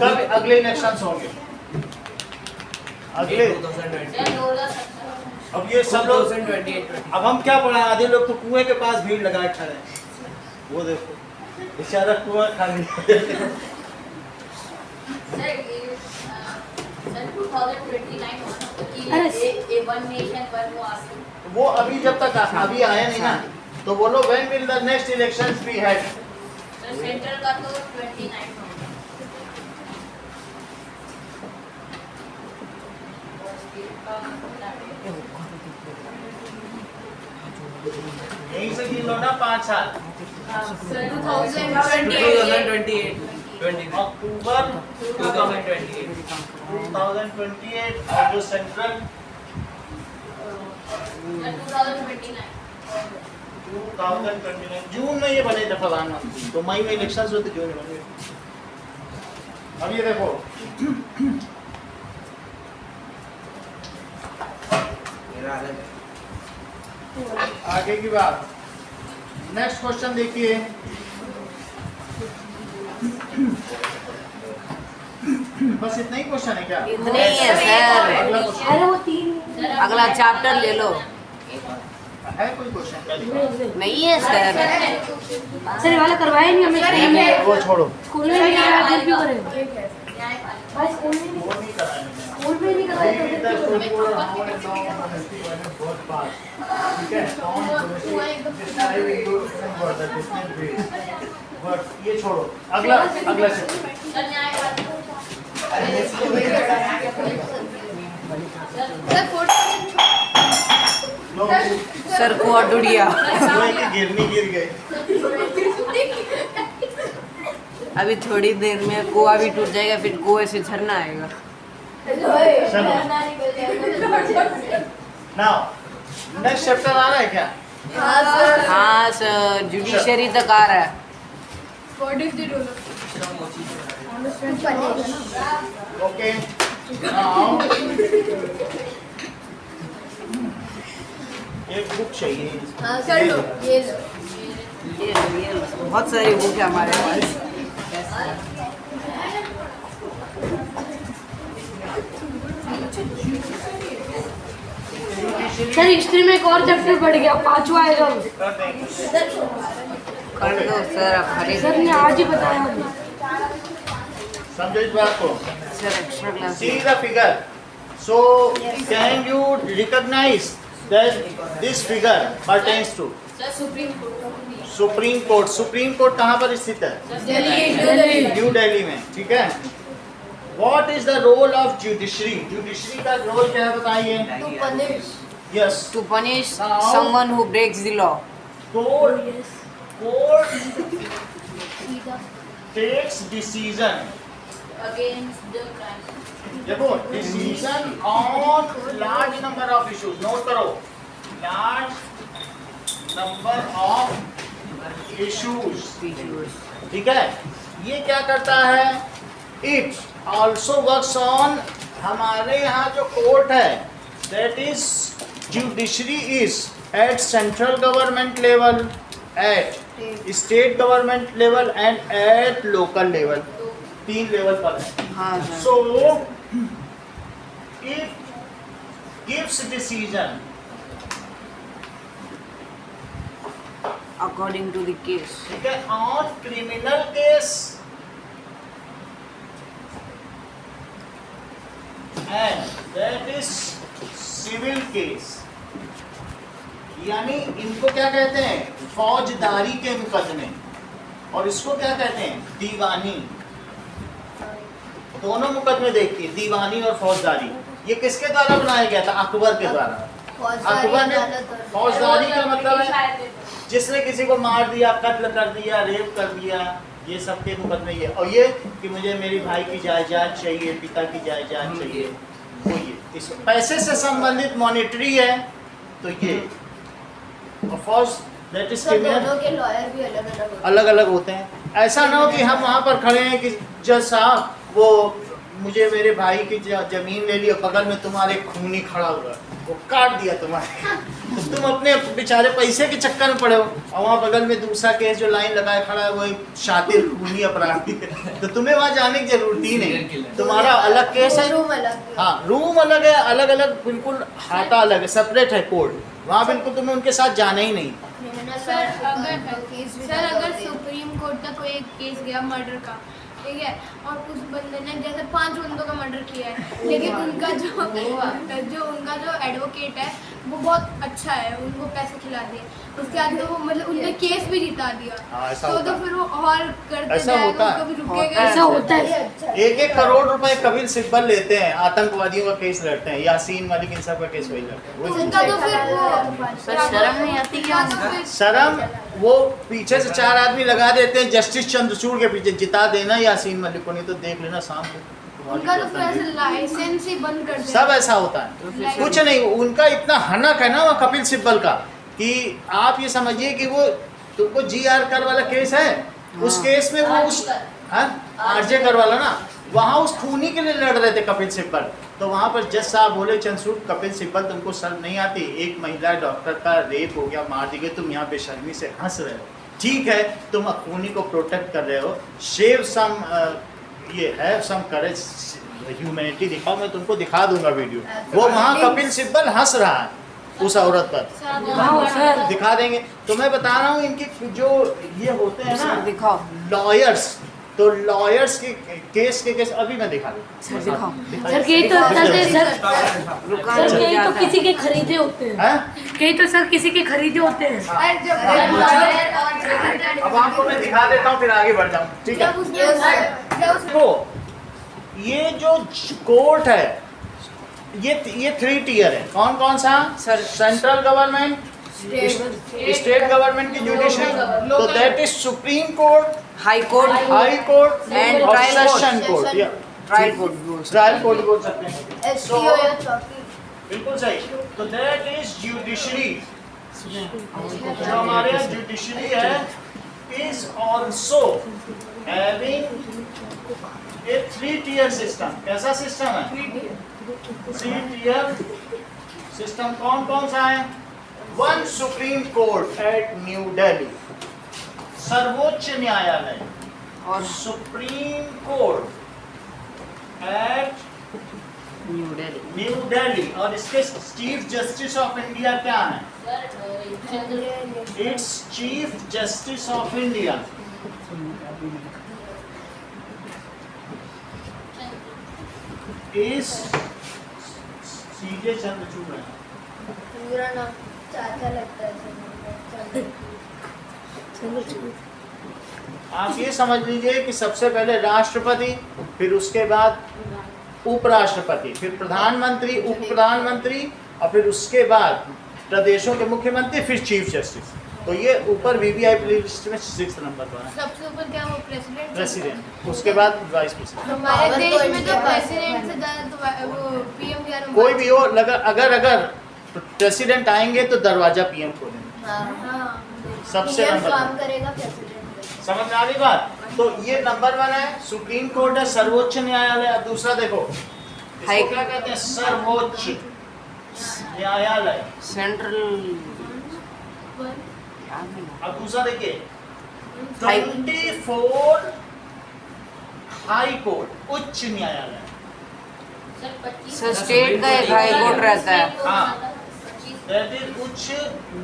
कब अगले इलेक्शंस होंगे? अगले 2020। अब ये सब लोग, 2028। अब हम क्या पढ़ा, आधे लोग तो कुएं के पास भीड़ लगाए खड़े हैं। वो देखो बेचारा कुआं खाली। सर ये सर 2029 ए वन नेशन वन वो आसन। वो अभी जब तक अभी आया नहीं ना, तो बोलो when will the next elections be held? Sir central का तो 29 होगा। यहीं से गिन लो ना 5 साल। सर 2028। अक्टूबर 2028। 2028 और जो सेंट्रल 2029 जून में ये बने थे प्रधानमंत्री, तो मई में इलेक्शन होते, जून में बने। अब ये देखो आगे की बात, नेक्स्ट क्वेश्चन देखिए। बस इतना ही क्वेश्चन है क्या? इतने ही है सर। अगला क्वेश्चन। अरे वो 3 अगला चैप्टर ले लो। है कोई क्वेश्चन? नहीं है सर। सर ये वाला करवाया नहीं हमें वो छोड़ो, स्कूल में नहीं कराया फिर क्यों करें भाई स्कूल में नहीं वो नहीं कराया स्कूल में नहीं कराया तो फिर क्यों करें? ठीक है, बट ये छोड़ो, अगला चैप्टर। सर को डुडिया गिरनी गिर गई। अभी थोड़ी देर में कुआ भी टूट जाएगा, फिर कुएं से झरना आएगा। चलो नाउ नेक्स्ट चैप्टर आ रहा है क्या? हाँ सर, जुडिशरी तक आ रहा है। What is the role of okay now एक बुक चाहिए। हाँ कर लो, ये लो। ये बहुत सारी बुक है हमारे पास। सर हिस्ट्री में एक और चैप्टर बढ़ गया, 5वां आएगा वो। कर दो सर, आप हरे सर ने आज ही बताया हमें। समझो इस बात को। Sir extra class. See the figure. So can you recognize that this figure pertains to supreme court? Supreme court कहाँ पर स्थित है? न्यू दिल्ली में, ठीक है। What is the role of judiciary? Judiciary का रोल क्या है बताइए? To punish. Yes. To punish someone who breaks the law. Court takes decision. Against the crime. देखो decision on large number of issues. Note करो, लार्ज नंबर ऑफ इश्यूज, ठीक है। ये क्या करता है? इट ऑल्सो वर्क्स ऑन, हमारे यहाँ जो कोर्ट है that is judiciary is at central government level, at state government level and at local level. 3 level पर है। हाँ sir. So it gives decision According to the case. ठीक है on criminal case and that is civil case। यानी इनको क्या कहते हैं? फौजदारी के मुकदमे, और इसको क्या कहते हैं? दीवानी। दोनों मुकदमे देखिए, दीवानी और फौजदारी। ये किसके द्वारा बनाया गया था? अकबर के द्वारा। अकबर ने फौजदारी का मतलब है जिसने किसी को मार दिया, कत्ल कर दिया, रेप कर दिया, ये सब के मुकदमे ये। और ये कि मुझे मेरी भाई की जायदाद चाहिए, पिता की जायदाद चाहिए, वो ये इस पैसे से संबंधित मॉनिटरी है, तो ये। और फौज दैट इज दोनों के लॉयर भी अलग अलग होते हैं। ऐसा ना हो कि हम वहाँ पर खड़े हैं कि जज साहब वो मुझे मेरे भाई की जमीन ले ली और बगल में तुम्हारे खूनी खड़ा हुआ, वो काट दिया तुम्हारे तो तुम अपने बेचारे पैसे के चक्कर में पड़े हो, और वहाँ बगल में दूसरा केस जो लाइन लगाए खड़ा है वो एक शातिर खूनी अपराधी है, तो तुम्हें वहाँ जाने की जरूरत ही नहीं। तुम्हारा अलग केस है, रूम अलग। हाँ रूम अलग है, अलग अलग बिल्कुल हाटा अलग है, सेपरेट है कोर्ट। वहाँ बिल्कुल तुम्हें उनके साथ जाना ही नहीं। सर अगर सुप्रीम कोर्ट तक कोई एक केस गया मर्डर का, ठीक है, और उस बंदे ने जैसे 5 बंदों का मर्डर किया है, लेकिन उनका जो एडवोकेट है वो बहुत अच्छा है, उनको पैसे खिला दिए, उसके बाद वो मतलब उनने केस भी जिता दिया, तो फिर वो और करते ऐसा होता है। कभी रुकेगा। ऐसा होता है। 1-1 करोड़ रुपए कपिल सिब्बल लेते हैं, आतंकवादियों का केस लड़ते हैं, यासीन मलिक इन सब का केस वही लड़ते हैं। उनका तो फिर वो सर शर्म नहीं आती क्या? शर्म, वो पीछे से 4 आदमी लगा देते हैं जस्टिस चंद्रचूड़ के पीछे, जिता देना यासीन मलिक को, नहीं तो देख लेना शाम को। उनका तो फिर ऐसे लाइसेंस ही बंद कर सब ऐसा होता है, कुछ नहीं। उनका इतना हनक है ना वो कपिल सिब्बल का, कि आप ये समझिए कि वो तुमको GR कर वाला केस है, उस केस में वो उस RJ कर वाला ना, वहाँ उस खूनी के लिए लड़ रहे थे कपिल सिब्बल। तो वहाँ पर जज साहब बोले चंद्रचूड़ कपिल सिब्बल तुमको शर्म नहीं आती, एक महिला डॉक्टर का रेप हो गया, मार दी गई, तुम यहाँ बेशर्मी से हंस रहे हो। ठीक है तुम खूनी को प्रोटेक्ट कर रहे हो, शेव सम ये है सम करेज ह्यूमैनिटी दिखाओ, मैं तुमको दिखा दूंगा वीडियो। वो वहाँ कपिल सिब्बल हंस रहा है उस औरत पर, हाँ सर दिखा देंगे। तो मैं बता रहा हूँ इनके जो ये होते हैं सर ना दिखाओ लॉयर्स, तो लॉयर्स के केस अभी मैं दिखा दूँ। सर दिखाओ सर कई तो सर रुका सर नहीं कई तो जाता। किसी के खरीदे होते हैं, हैं? कई तो सर किसी के खरीदे होते हैं। अरे जब अब आपको मैं दिखा देता हूँ फिर आगे बढ़ जाऊँ, ठीक है। जब उसने देखो ये जो कोर्ट है ये 3 टियर है। कौन कौन सा? Sir. Central government, state government की जुडिशरी, तो that is supreme court, high court high court And और trial court. सेशन कोर्ट, या ट्रायल कोर्ट भी हो सकता ट्रायल कोर्ट बोल सकते हैं। STO या चौकी। बिल्कुल सही। तो दैट इज जुडिशरी, जो हमारे यहाँ जुडिशरी है is also having a 3 tier system. कैसा सिस्टम है? 3 टियर सिस्टम। कौन कौन सा है? 1 Supreme Court at New Delhi, सर्वोच्च न्यायालय और Supreme Court at New Delhi. और इसके चीफ जस्टिस ऑफ इंडिया क्या है? It's Chief Justice of India is CJ Chandrachud है। पूरा नाम चाचा लगता है। आप ये समझ लीजिए कि सबसे पहले राष्ट्रपति, फिर उसके बाद उपराष्ट्रपति, फिर प्रधानमंत्री, उप प्रधानमंत्री, और फिर उसके बाद प्रदेशों के मुख्यमंत्री, फिर चीफ जस्टिस। तो ये ऊपर वीवीआईपी लिस्ट में 6 नंबर पर है सबसे ऊपर क्या वो प्रेसिडेंट? प्रेसिडेंट, उसके बाद वाइस प्रेसिडेंट। हमारे देश में तो प्रेसिडेंट से ज्यादा तो वो पीएम के बारे में कोई भी हो, अगर प्रेसिडेंट आएंगे तो दरवाजा पीएम खोलेंगे हाँ सबसे PM नंबर काम पर। करेगा प्रेसिडेंट। समझ में आ गई बात? तो ये नंबर 1 है, सुप्रीम कोर्ट है, सर्वोच्च न्यायालय। अब दूसरा देखो, हाई- इसको क्या कहते हैं? सर्वोच्च न्यायालय। सेंट्रल अब दूसरा देखिए, हाई- 24 हाई कोर्ट, उच्च न्यायालय। सर स्टेट का एक हाई कोर्ट रहता है। हाँ, दैट इज उच्च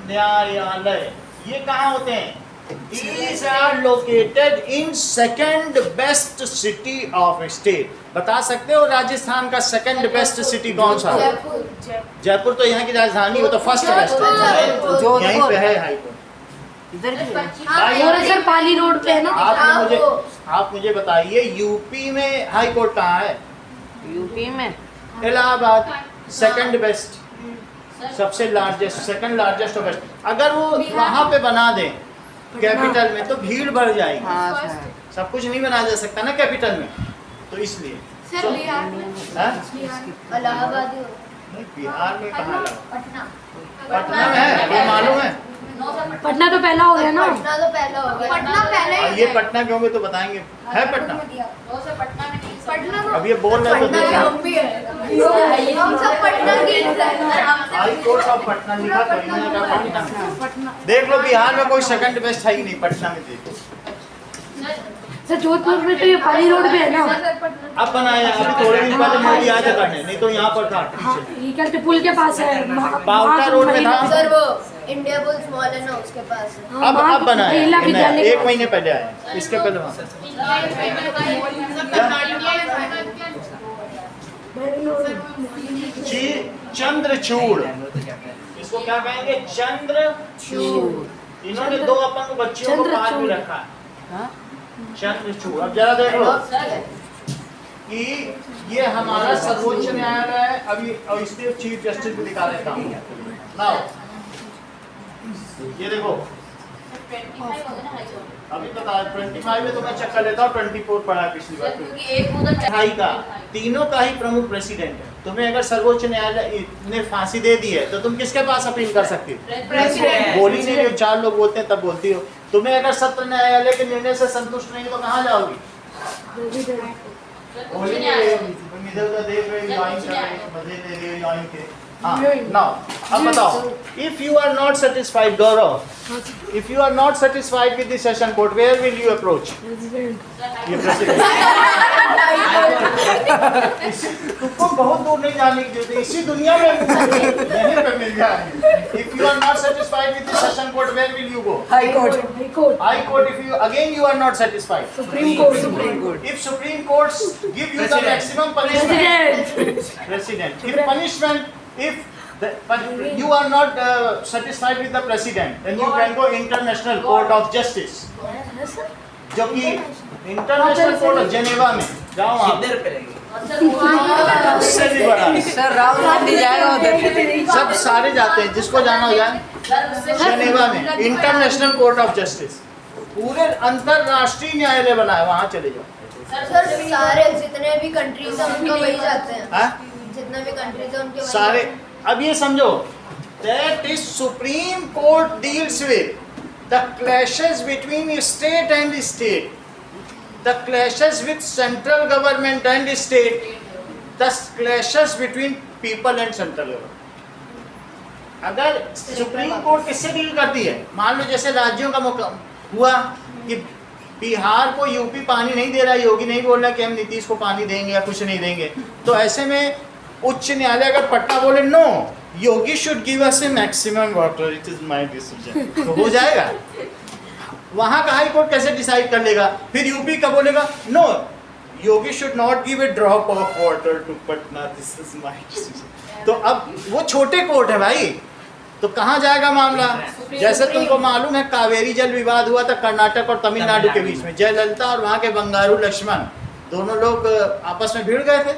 न्यायालय। ये कहाँ होते हैं? These are located in second best city of state. बता सकते हो राजस्थान का सेकंड बेस्ट सिटी कौन सा है? जयपुर तो यहाँ की राजधानी, वो तो फर्स्ट बेस्ट है। जोधपुर। यहीं पे है हाई कोर्ट। इधर भी है। भाई, और सर पाली रोड पे है ना। आप मुझे बताइए यूपी में हाई कोर्ट कहाँ है? यूपी में इलाहाबाद, सेकंड बेस्ट, सबसे लार्जेस्ट, सेकंड लार्जेस्ट और बेस्ट। अगर वो वहाँ पे बना दें कैपिटल में तो भीड़ बढ़ जाएगी। हाँ सर सब कुछ नहीं बनाया जा सकता ना कैपिटल में, तो इसलिए सर बिहार में हैं? इलाहाबाद ही हो। नहीं, बिहार में कहाँ लगा? पटना। पटना में है, वो मालूम है। पटना तो पहला हो गया ना। पटना तो पहला हो गया। पटना पहले और ही ये पटना के होंगे तो बताएंगे। है पटना? पटना तो अब ये बोल रहे तो पटना देखिए। हम भी है। हम सब पटना के हाई कोर्ट ऑफ पटना लिखा तो इन्होंने कहा पटना। देख लो बिहार में कोई सेकंड बेस्ट है ही नहीं, पटना में देखो। सर जोधपुर में तो ये पाली रोड पे है ना। अब बनाया, अभी थोड़े दिन पहले मोदी आया था करने, नहीं तो यहाँ पर था। हाँ ये क्या कहते हैं, पुल के पास है। बावटा रोड में था। सर वो इंडिया बुल्स मॉल है ना, उसके पास है। अब बनाया, महिला विद्यालय 1 महीने पहले आया, इसके पहले वहाँ। चंद्रचूड़, इसको क्या कहेंगे? चंद्रचूड़। इन्होंने 2 अपन को बच्चियों को पास भी रखा है। हाँ? चंद्रचूड़। अब जरा देख लो कि ये हमारा सर्वोच्च न्यायालय है। अभी और इसके चीफ जस्टिस भी दिखा देता हूँ ना। ये देखो, अभी बता 25 में तो मैं चेक कर लेता हूँ, 24 पढ़ा है पिछली बार। ढाई का तीनों का ही प्रमुख प्रेसिडेंट है। तुम्हें अगर सर्वोच्च न्यायालय ने फांसी दे दी है तो तुम किसके पास अपील कर सकती हो? प्रेसिडेंट। बोल ही नहीं रही हो, 4 लोग बोलते हैं तब बोलती हो। तुम्हें अगर सत्र न्यायालय के निर्णय से संतुष्ट नहीं तो कहाँ जाओगी? बोल ही नहीं रही हो, तुम इधर उधर देख रहे हो, ज्वाइन कर रहे हो, मजे ले रहे हो ज्वाइन के। हाँ, नाउ अब बताओ, if you are not satisfied, Gaurav, if you are not satisfied with the session court, where will you approach? ये प्रेसिडेंट। तुमको बहुत दूर नहीं जाने की जरूरत है, इसी दुनिया में यहीं पे मिल जाएंगे। If you are not satisfied with the session court, where will you go? High Court. High Court. If you again you are not satisfied. Supreme Court. If Supreme Courts give you the maximum punishment, President. If punishment, if but you are not satisfied with the President, then you can go International Court of Justice, जो कि इंटरनेशनल कोर्ट ऑफ जेनेवा में जाओ आप। कितने रुपए लगेंगे? उससे भी बड़ा है। सर राहुल गांधी जाएगा उधर। सब सारे जाते हैं, जिसको जाना हो जाए। जेनेवा में इंटरनेशनल कोर्ट ऑफ जस्टिस, पूरे अंतरराष्ट्रीय न्यायालय बना है, वहाँ चले जाओ। सर सारे जितने भी कंट्रीज हैं उनके वही जाते हैं। हाँ? जितने भी कंट्रीज हैं उनके वही सारे। अब ये समझो, that is Supreme Court deals with the clashes between state and state, the clashes with central government and state, the clashes between people and central government. अगर सुप्रीम कोर्ट किससे डील करती है, मान लो जैसे राज्यों का मौका हुआ कि बिहार को यूपी पानी नहीं दे रहा है, योगी नहीं बोल रहा कि हम नीतीश को पानी देंगे या कुछ नहीं देंगे, तो ऐसे में उच्च न्यायालय अगर पट्टा बोले no, Yogi should give us a maximum water, it is my decision, तो हो जाएगा। वहां का हाई कोर्ट कैसे डिसाइड कर लेगा? फिर यूपी का बोलेगा no, Yogi should not give a drop of water to Patna, this is my decision. तो अब वो छोटे कोर्ट है भाई, तो कहाँ जाएगा मामला? जैसे तुमको मालूम है कावेरी जल विवाद हुआ था कर्नाटक और तमिलनाडु के बीच में, जयललिता और वहाँ के बंगारू लक्ष्मण दोनों लोग आपस में भिड़ गए थे,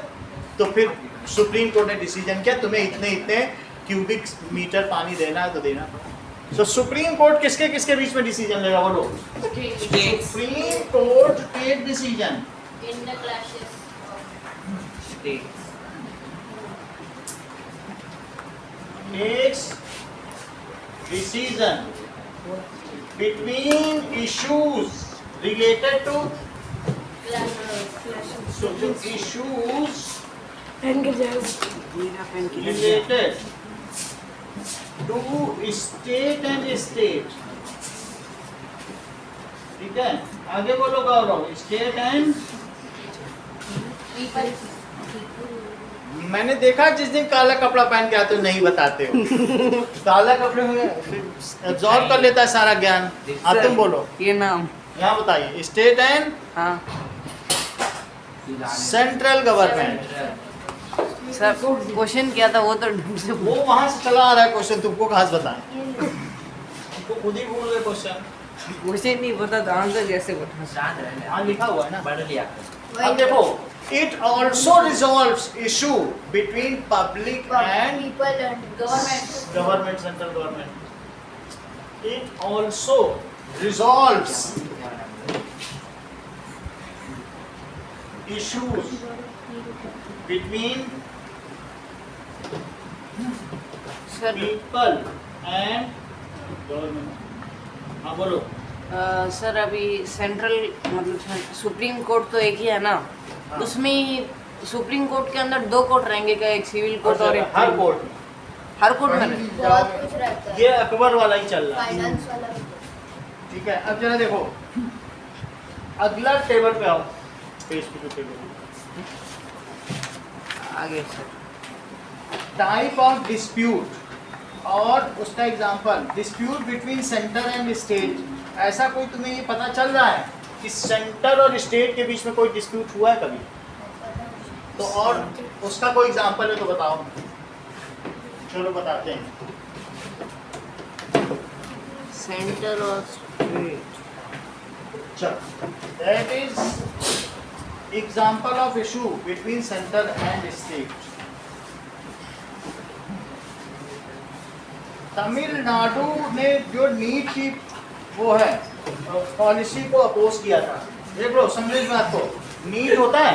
तो फिर सुप्रीम कोर्ट ने डिसीजन किया तुम्हें इतने इतने क्यूबिक मीटर पानी देना है तो देना। तो सुप्रीम कोर्ट किसके किसके बीच में डिसीजन लेगा बोलो? Supreme court take decision in the clashes takes decision between issues related to so the issues related to state and state, ठीक है? आगे बोलो गौरव, स्टेट एंड मैंने देखा जिस दिन काला कपड़ा पहन के आते हो नहीं बताते हो। काला कपड़े में एब्जॉर्ब कर लेता है सारा ज्ञान। अब तुम बोलो, ये नाम यहाँ बताइए, स्टेट एंड हाँ सेंट्रल गवर्नमेंट। सर क्वेश्चन क्या था वो तो ढंग से वो वहां से चला आ रहा है क्वेश्चन, तुमको कहाँ से बताएं? तुमको खुद ही भूल गए क्वेश्चन। मुझे नहीं पता था आंसर कैसे बता। शांत रहना। हाँ लिखा हुआ है ना, पढ़ लिया। अब देखो, it also resolves issue between public and people and government, central government. It also resolves issues between sir people and government. हाँ बोलो। सर अभी सेंट्रल मतलब सुप्रीम कोर्ट तो एक ही है ना, उसमें सुप्रीम कोर्ट के अंदर दो कोर्ट रहेंगे क्या? एक सिविल कोर्ट और एक हर कोर्ट में, हर कोर्ट में बहुत कुछ रहता है, ये अकबर वाला ही चल रहा है। फाइनेंस वाला भी। ठीक है, अब जरा देखो अगला टेबल पे आओ, पेज पे टेबल आगे सर। टाइप ऑफ डिस्प्यूट और उसका example, dispute between centre and state. ऐसा कोई तुम्हें ये पता चल रहा है कि सेंटर और स्टेट के बीच में कोई डिस्प्यूट हुआ है कभी? तो और उसका कोई एग्जांपल है तो बताओ। चलो बताते हैं। सेंटर और स्टेट, चलो, that is example of issue between centre and state. Tamil Nadu ने जो नीट की वो है पॉलिसी को अपोज किया था, देख लो समझो इस बात को। नीट होता है,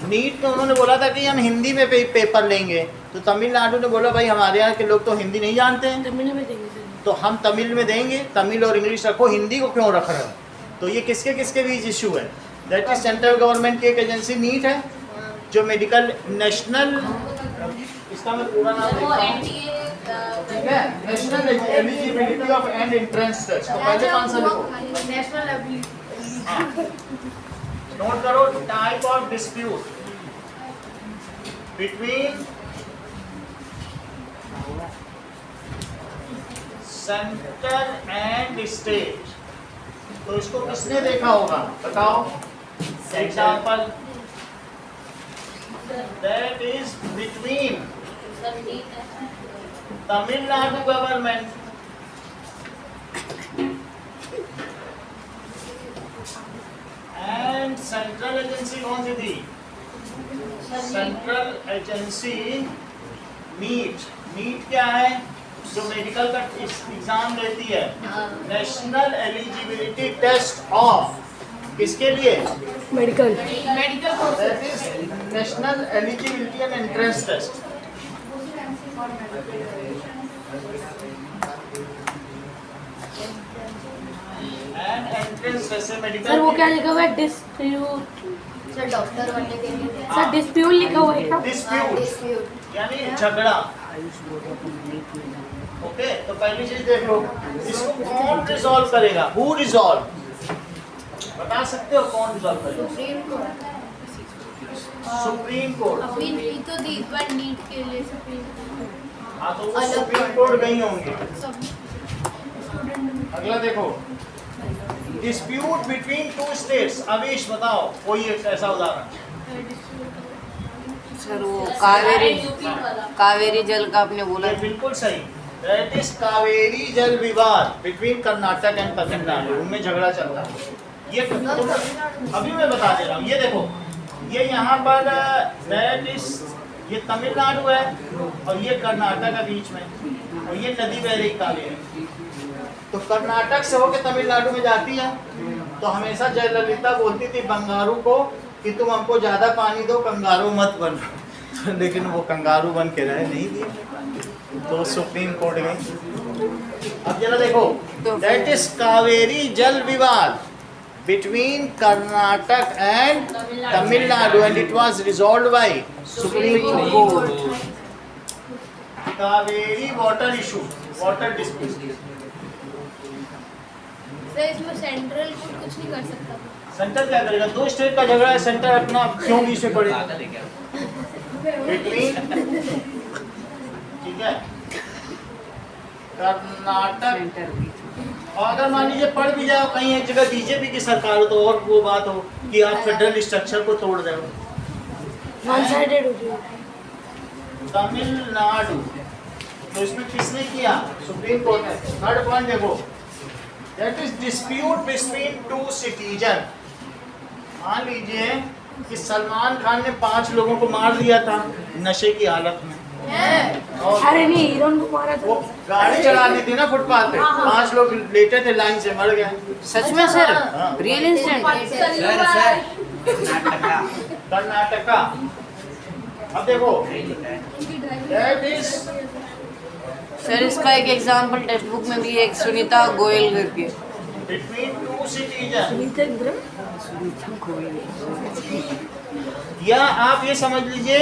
नीट में उन्होंने बोला था कि हम हिंदी में पेपर लेंगे, तो तमिलनाडु ने बोला भाई हमारे यहाँ के लोग तो हिंदी नहीं जानते हैं, तमिल में देंगे सर। तो हम तमिल में देंगे, तमिल और इंग्लिश रखो, हिंदी को क्यों रख रहे हो? तो ये किसके किसके बीच इशू है? दैट इज सेंट्रल गवर्नमेंट की एक एजेंसी नीट है, जो मेडिकल नेशनल, इसका मैं पूरा नाम वो लिखता हूँ, NTA ठीक है, national eligibility of and entrance test. तो पहले कौन सा लिखो? नेशनल हाँ। नोट करो type of dispute between centre and state. तो इसको किसने देखा होगा बताओ? Example that is between Tamil Nadu government and central agency कौन सी थी? Central agency NEET. नीट क्या है? जो मेडिकल का एग्जाम लेती है, नेशनल एलिजिबिलिटी टेस्ट ऑफ किसके लिए? Medical medical course that is national eligibility and entrance test. And entrance test से मेडिकल सर वो क्या लिखा हुआ है? डिस्प्यूट सर डॉक्टर बनने के लिए सर डिस्प्यूट लिखा हुआ है क्या? डिस्प्यूट डिस्प्यूट यानी झगड़ा। ओके, तो पहली चीज देख लो, इसको कौन रिजॉल्व करेगा? Who resolve? बता सकते हो कौन रिजॉल्व करेगा? Supreme court supreme court. अभी नहीं तो दी इस बार नीट के लिए सुप्रीम हाँ, तो वो सुप्रीम कोर्ट गई होंगी। सब अगला देखो, dispute between two states. Avesh बताओ कोई एक ऐसा उदाहरण। सर वो कावेरी जल का आपने बोला ये बिल्कुल सही। दैट इज कावेरी जल विवाद बिटवीन कर्नाटक एंड तमिलनाडु। उनमें झगड़ा चल रहा है। ये अभी मैं बता दे रहा हूँ। ये देखो, ये यहाँ पर दैट इज ये तमिलनाडु है और ये कर्नाटक है बीच में, और ये नदी बह रही कावेरी। तो कर्नाटक से होकर तमिलनाडु में जाती है। तो हमेशा जयललिता बोलती थी बंगारू को कि तुम हमको ज़्यादा पानी दो, कंगारू मत बनो। लेकिन वो कंगारू बन के रहे, नहीं दिए, तो सुप्रीम कोर्ट गई। अब जरा देखो, दैट इज कावेरी जल विवाद between Karnataka and Tamil Nadu and it was resolved by supreme court. Kaveri water issue, water dispute. Sir इसमें सेंट्रल कोर्ट कुछ नहीं कर सकता। सेंटर क्या करेगा? दो स्टेट का झगड़ा है, सेंटर अपना क्यों बीच में पड़ेगा? बिटवीन, ठीक है, कर्नाटक। और अगर मान लीजिए पढ़ भी जाओ कहीं एक जगह बीजेपी की सरकार हो, तो और वो बात हो कि आप फेडरल स्ट्रक्चर को तोड़ रहे हो। वन साइडेड हो गई। तमिलनाडु, तो इसमें किसने किया? सुप्रीम कोर्ट ने। थर्ड पॉइंट देखो, that is dispute between two citizen. मान लीजिए कि सलमान खान ने 5 लोगों को मार दिया था नशे की हालत में, और अरे नहीं, हीरोन को मारा वो था। गाड़ी चलानी थी ना फुटपाथ पे, 5 लोग लेटे थे लाइन से, मर गए। सच में सर? हाँ। Real incident? कर्नाटका। अब देखो, दैट इज सर इसका एक एग्जांपल टेक्स्ट बुक में भी है, एक सुनीता गोयल करके। Between two citizen. नीचे इधर या आप ये समझ लीजिए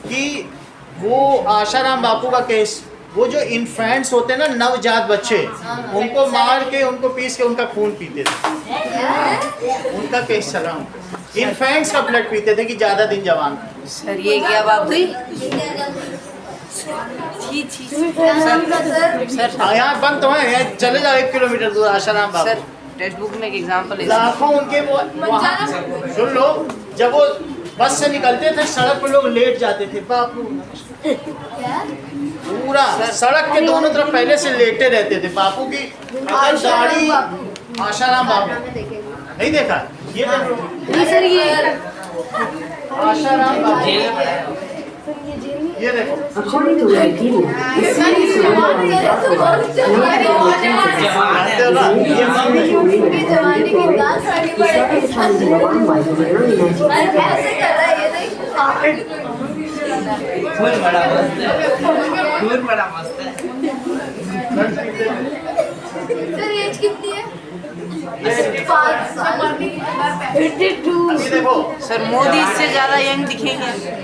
कि वो आशाराम बापू का केस, वो जो इन्फेंट्स होते हैं ना, नवजात बच्चे, उनको मार के, उनको पीस के उनका खून पीते थे। उनका केस चला। इन्फेंट्स का ब्लड पीते थे कि ज्यादा दिन जवान। सर ये क्या बात हुई? सर यहाँ बंद तो है, यहाँ चले जाओ 1 किलोमीटर दूर आशाराम सर बापू। टेक्स्ट बुक में एक एग्जांपल है। लाखों उनके वो वहाँ, सुन लो, जब वो बस से निकलते थे सड़क पर लोग लेट जाते थे, बापू पूरा सड़क के दोनों तरफ पहले से लेटे रहते थे। बापू की अगर दाढ़ी, आशाराम बापू नहीं देखा? ये देखो, नहीं सर, ये आशाराम बापू, ये देखो। According to Wikipedia, the series of जानते हो ना, ये मम्मी जमाने की बात करनी पड़ेगी। started in Mumbai in the early 1900s. ऐसे कर रहा है ये देख। खून बड़ा मस्त है, खून बड़ा मस्त है। सर एज कितनी है? 5 साल। 82। ये देखो। सर मोदी इससे ज्यादा यंग दिखेंगे।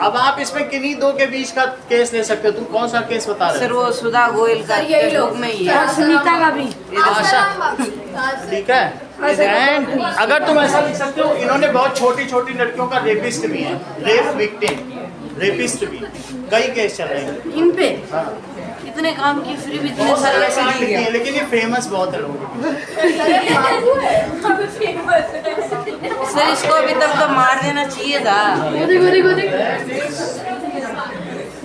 अब आप इसमें किन्हीं दो के बीच का केस ले सकते हो। तुम कौन सा केस बता रहे सर हो? वो सुधा गोयल का सर, यही टेक्स्ट लोग। बुक में ही है। और सुनीता का भी। आशा, ठीक है। एंड अगर तुम ऐसा लिख सकते हो, इन्होंने बहुत छोटी छोटी लड़कियों का रेपिस्ट भी है, रेप विक्टिम, रेपिस्ट भी कई केस चल रहे हैं। इन पे हाँ। इतने काम की फिर भी इतने बहुत सारे सारे ऐसे कांड नहीं किए हैं, किया। लेकिन ये फेमस बहुत है लोगों में। सर इसको अभी तक तो मार देना चाहिए था।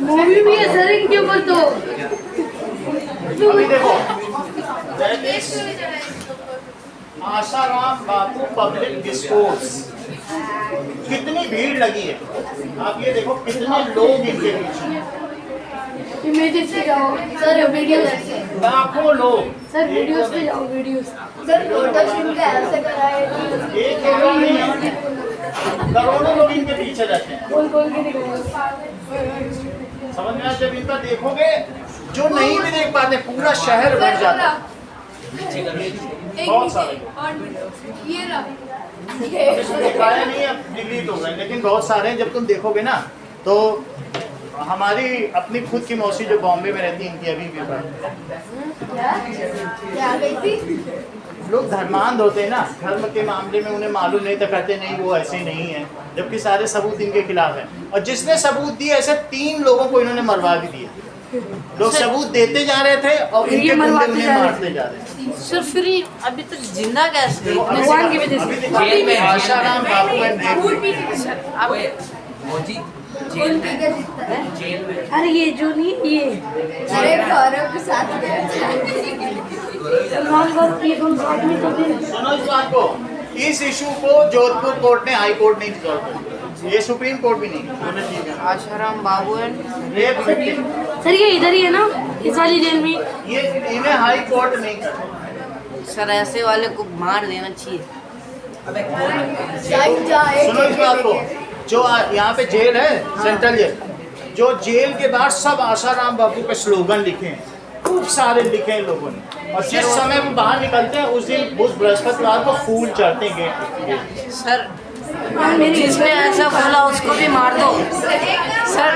मूवी भी है सर इनके ऊपर तो। अभी देखो, that is Asaram Bapu public discourse, कितनी भीड़ लगी है। आप ये देखो कितने लोग इनके पीछे, इमेजेस पे जाओ सर, वीडियोस लाखों लोग। सर, वीडियोस पे जाओ, वीडियोस। सर फोटो शूट ऐसे कराए एक लोग नहीं, करोड़ों लोग इनके पीछे रहते हैं। खोल के दिखाओ। समझ में आया? जब इनका देखोगे, जो नहीं भी देख पाते पूरा शहर भर जाता है। बहुत सारे ये रहा इसको दिखाया नहीं, अब डिलीट हो गए, लेकिन बहुत सारे हैं। जब तुम देखोगे ना, तो हमारी अपनी खुद की मौसी जो बॉम्बे में रहती है, इनकी अभी भी क्या गई थी? लोग धर्मांध होते हैं ना, धर्म के मामले में उन्हें मालूम नहीं, तो कहते नहीं वो ऐसे नहीं है, जबकि सारे सबूत इनके खिलाफ है। और जिसने सबूत दिए, ऐसे 3 लोगों को इन्होंने मरवा भी दिया। लोग सबूत देते जा रहे थे और इनके गुंडे उन्हें मारते जा रहे थे। सर फिर ये अभी तक जिंदा कैसे है? भगवान की वजह से। अभी दिखाते हैं आशाराम बापू एंड अब मोजी कौन पी के जीतता है? जेल में अरे ये जो नहीं, ये अरे गौरव के साथ गया था। सलमान खान ये कौन साथ में तो थे। सुनो इस बात को, इस इशू को जोधपुर कोर्ट ने, हाई कोर्ट ने रिजॉल्व कर दिया, ये सुप्रीम कोर्ट भी नहीं। आशाराम बाबू एंड रेप विक्टिम, सर ये इधर ही है ना, इस वाली जेल में। ये इन्हें हाई कोर्ट नहीं कर। सर ऐसे वाले को मार देना चाहिए। साइड जाए। सुनो इस बात को, जो यहाँ पे जेल है, सेंट्रल जेल, जो जेल के बाहर सब आशाराम बापू के स्लोगन लिखे हैं, खूब सारे लिखे हैं लोगों ने। और जिस समय वो बाहर निकलते हैं, उस दिन उस बृहस्पतिवार को फूल चढ़ते हैं गेट पे। सर जिसने ऐसा बोला उसको भी मार दो। सर सर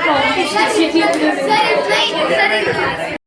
इतना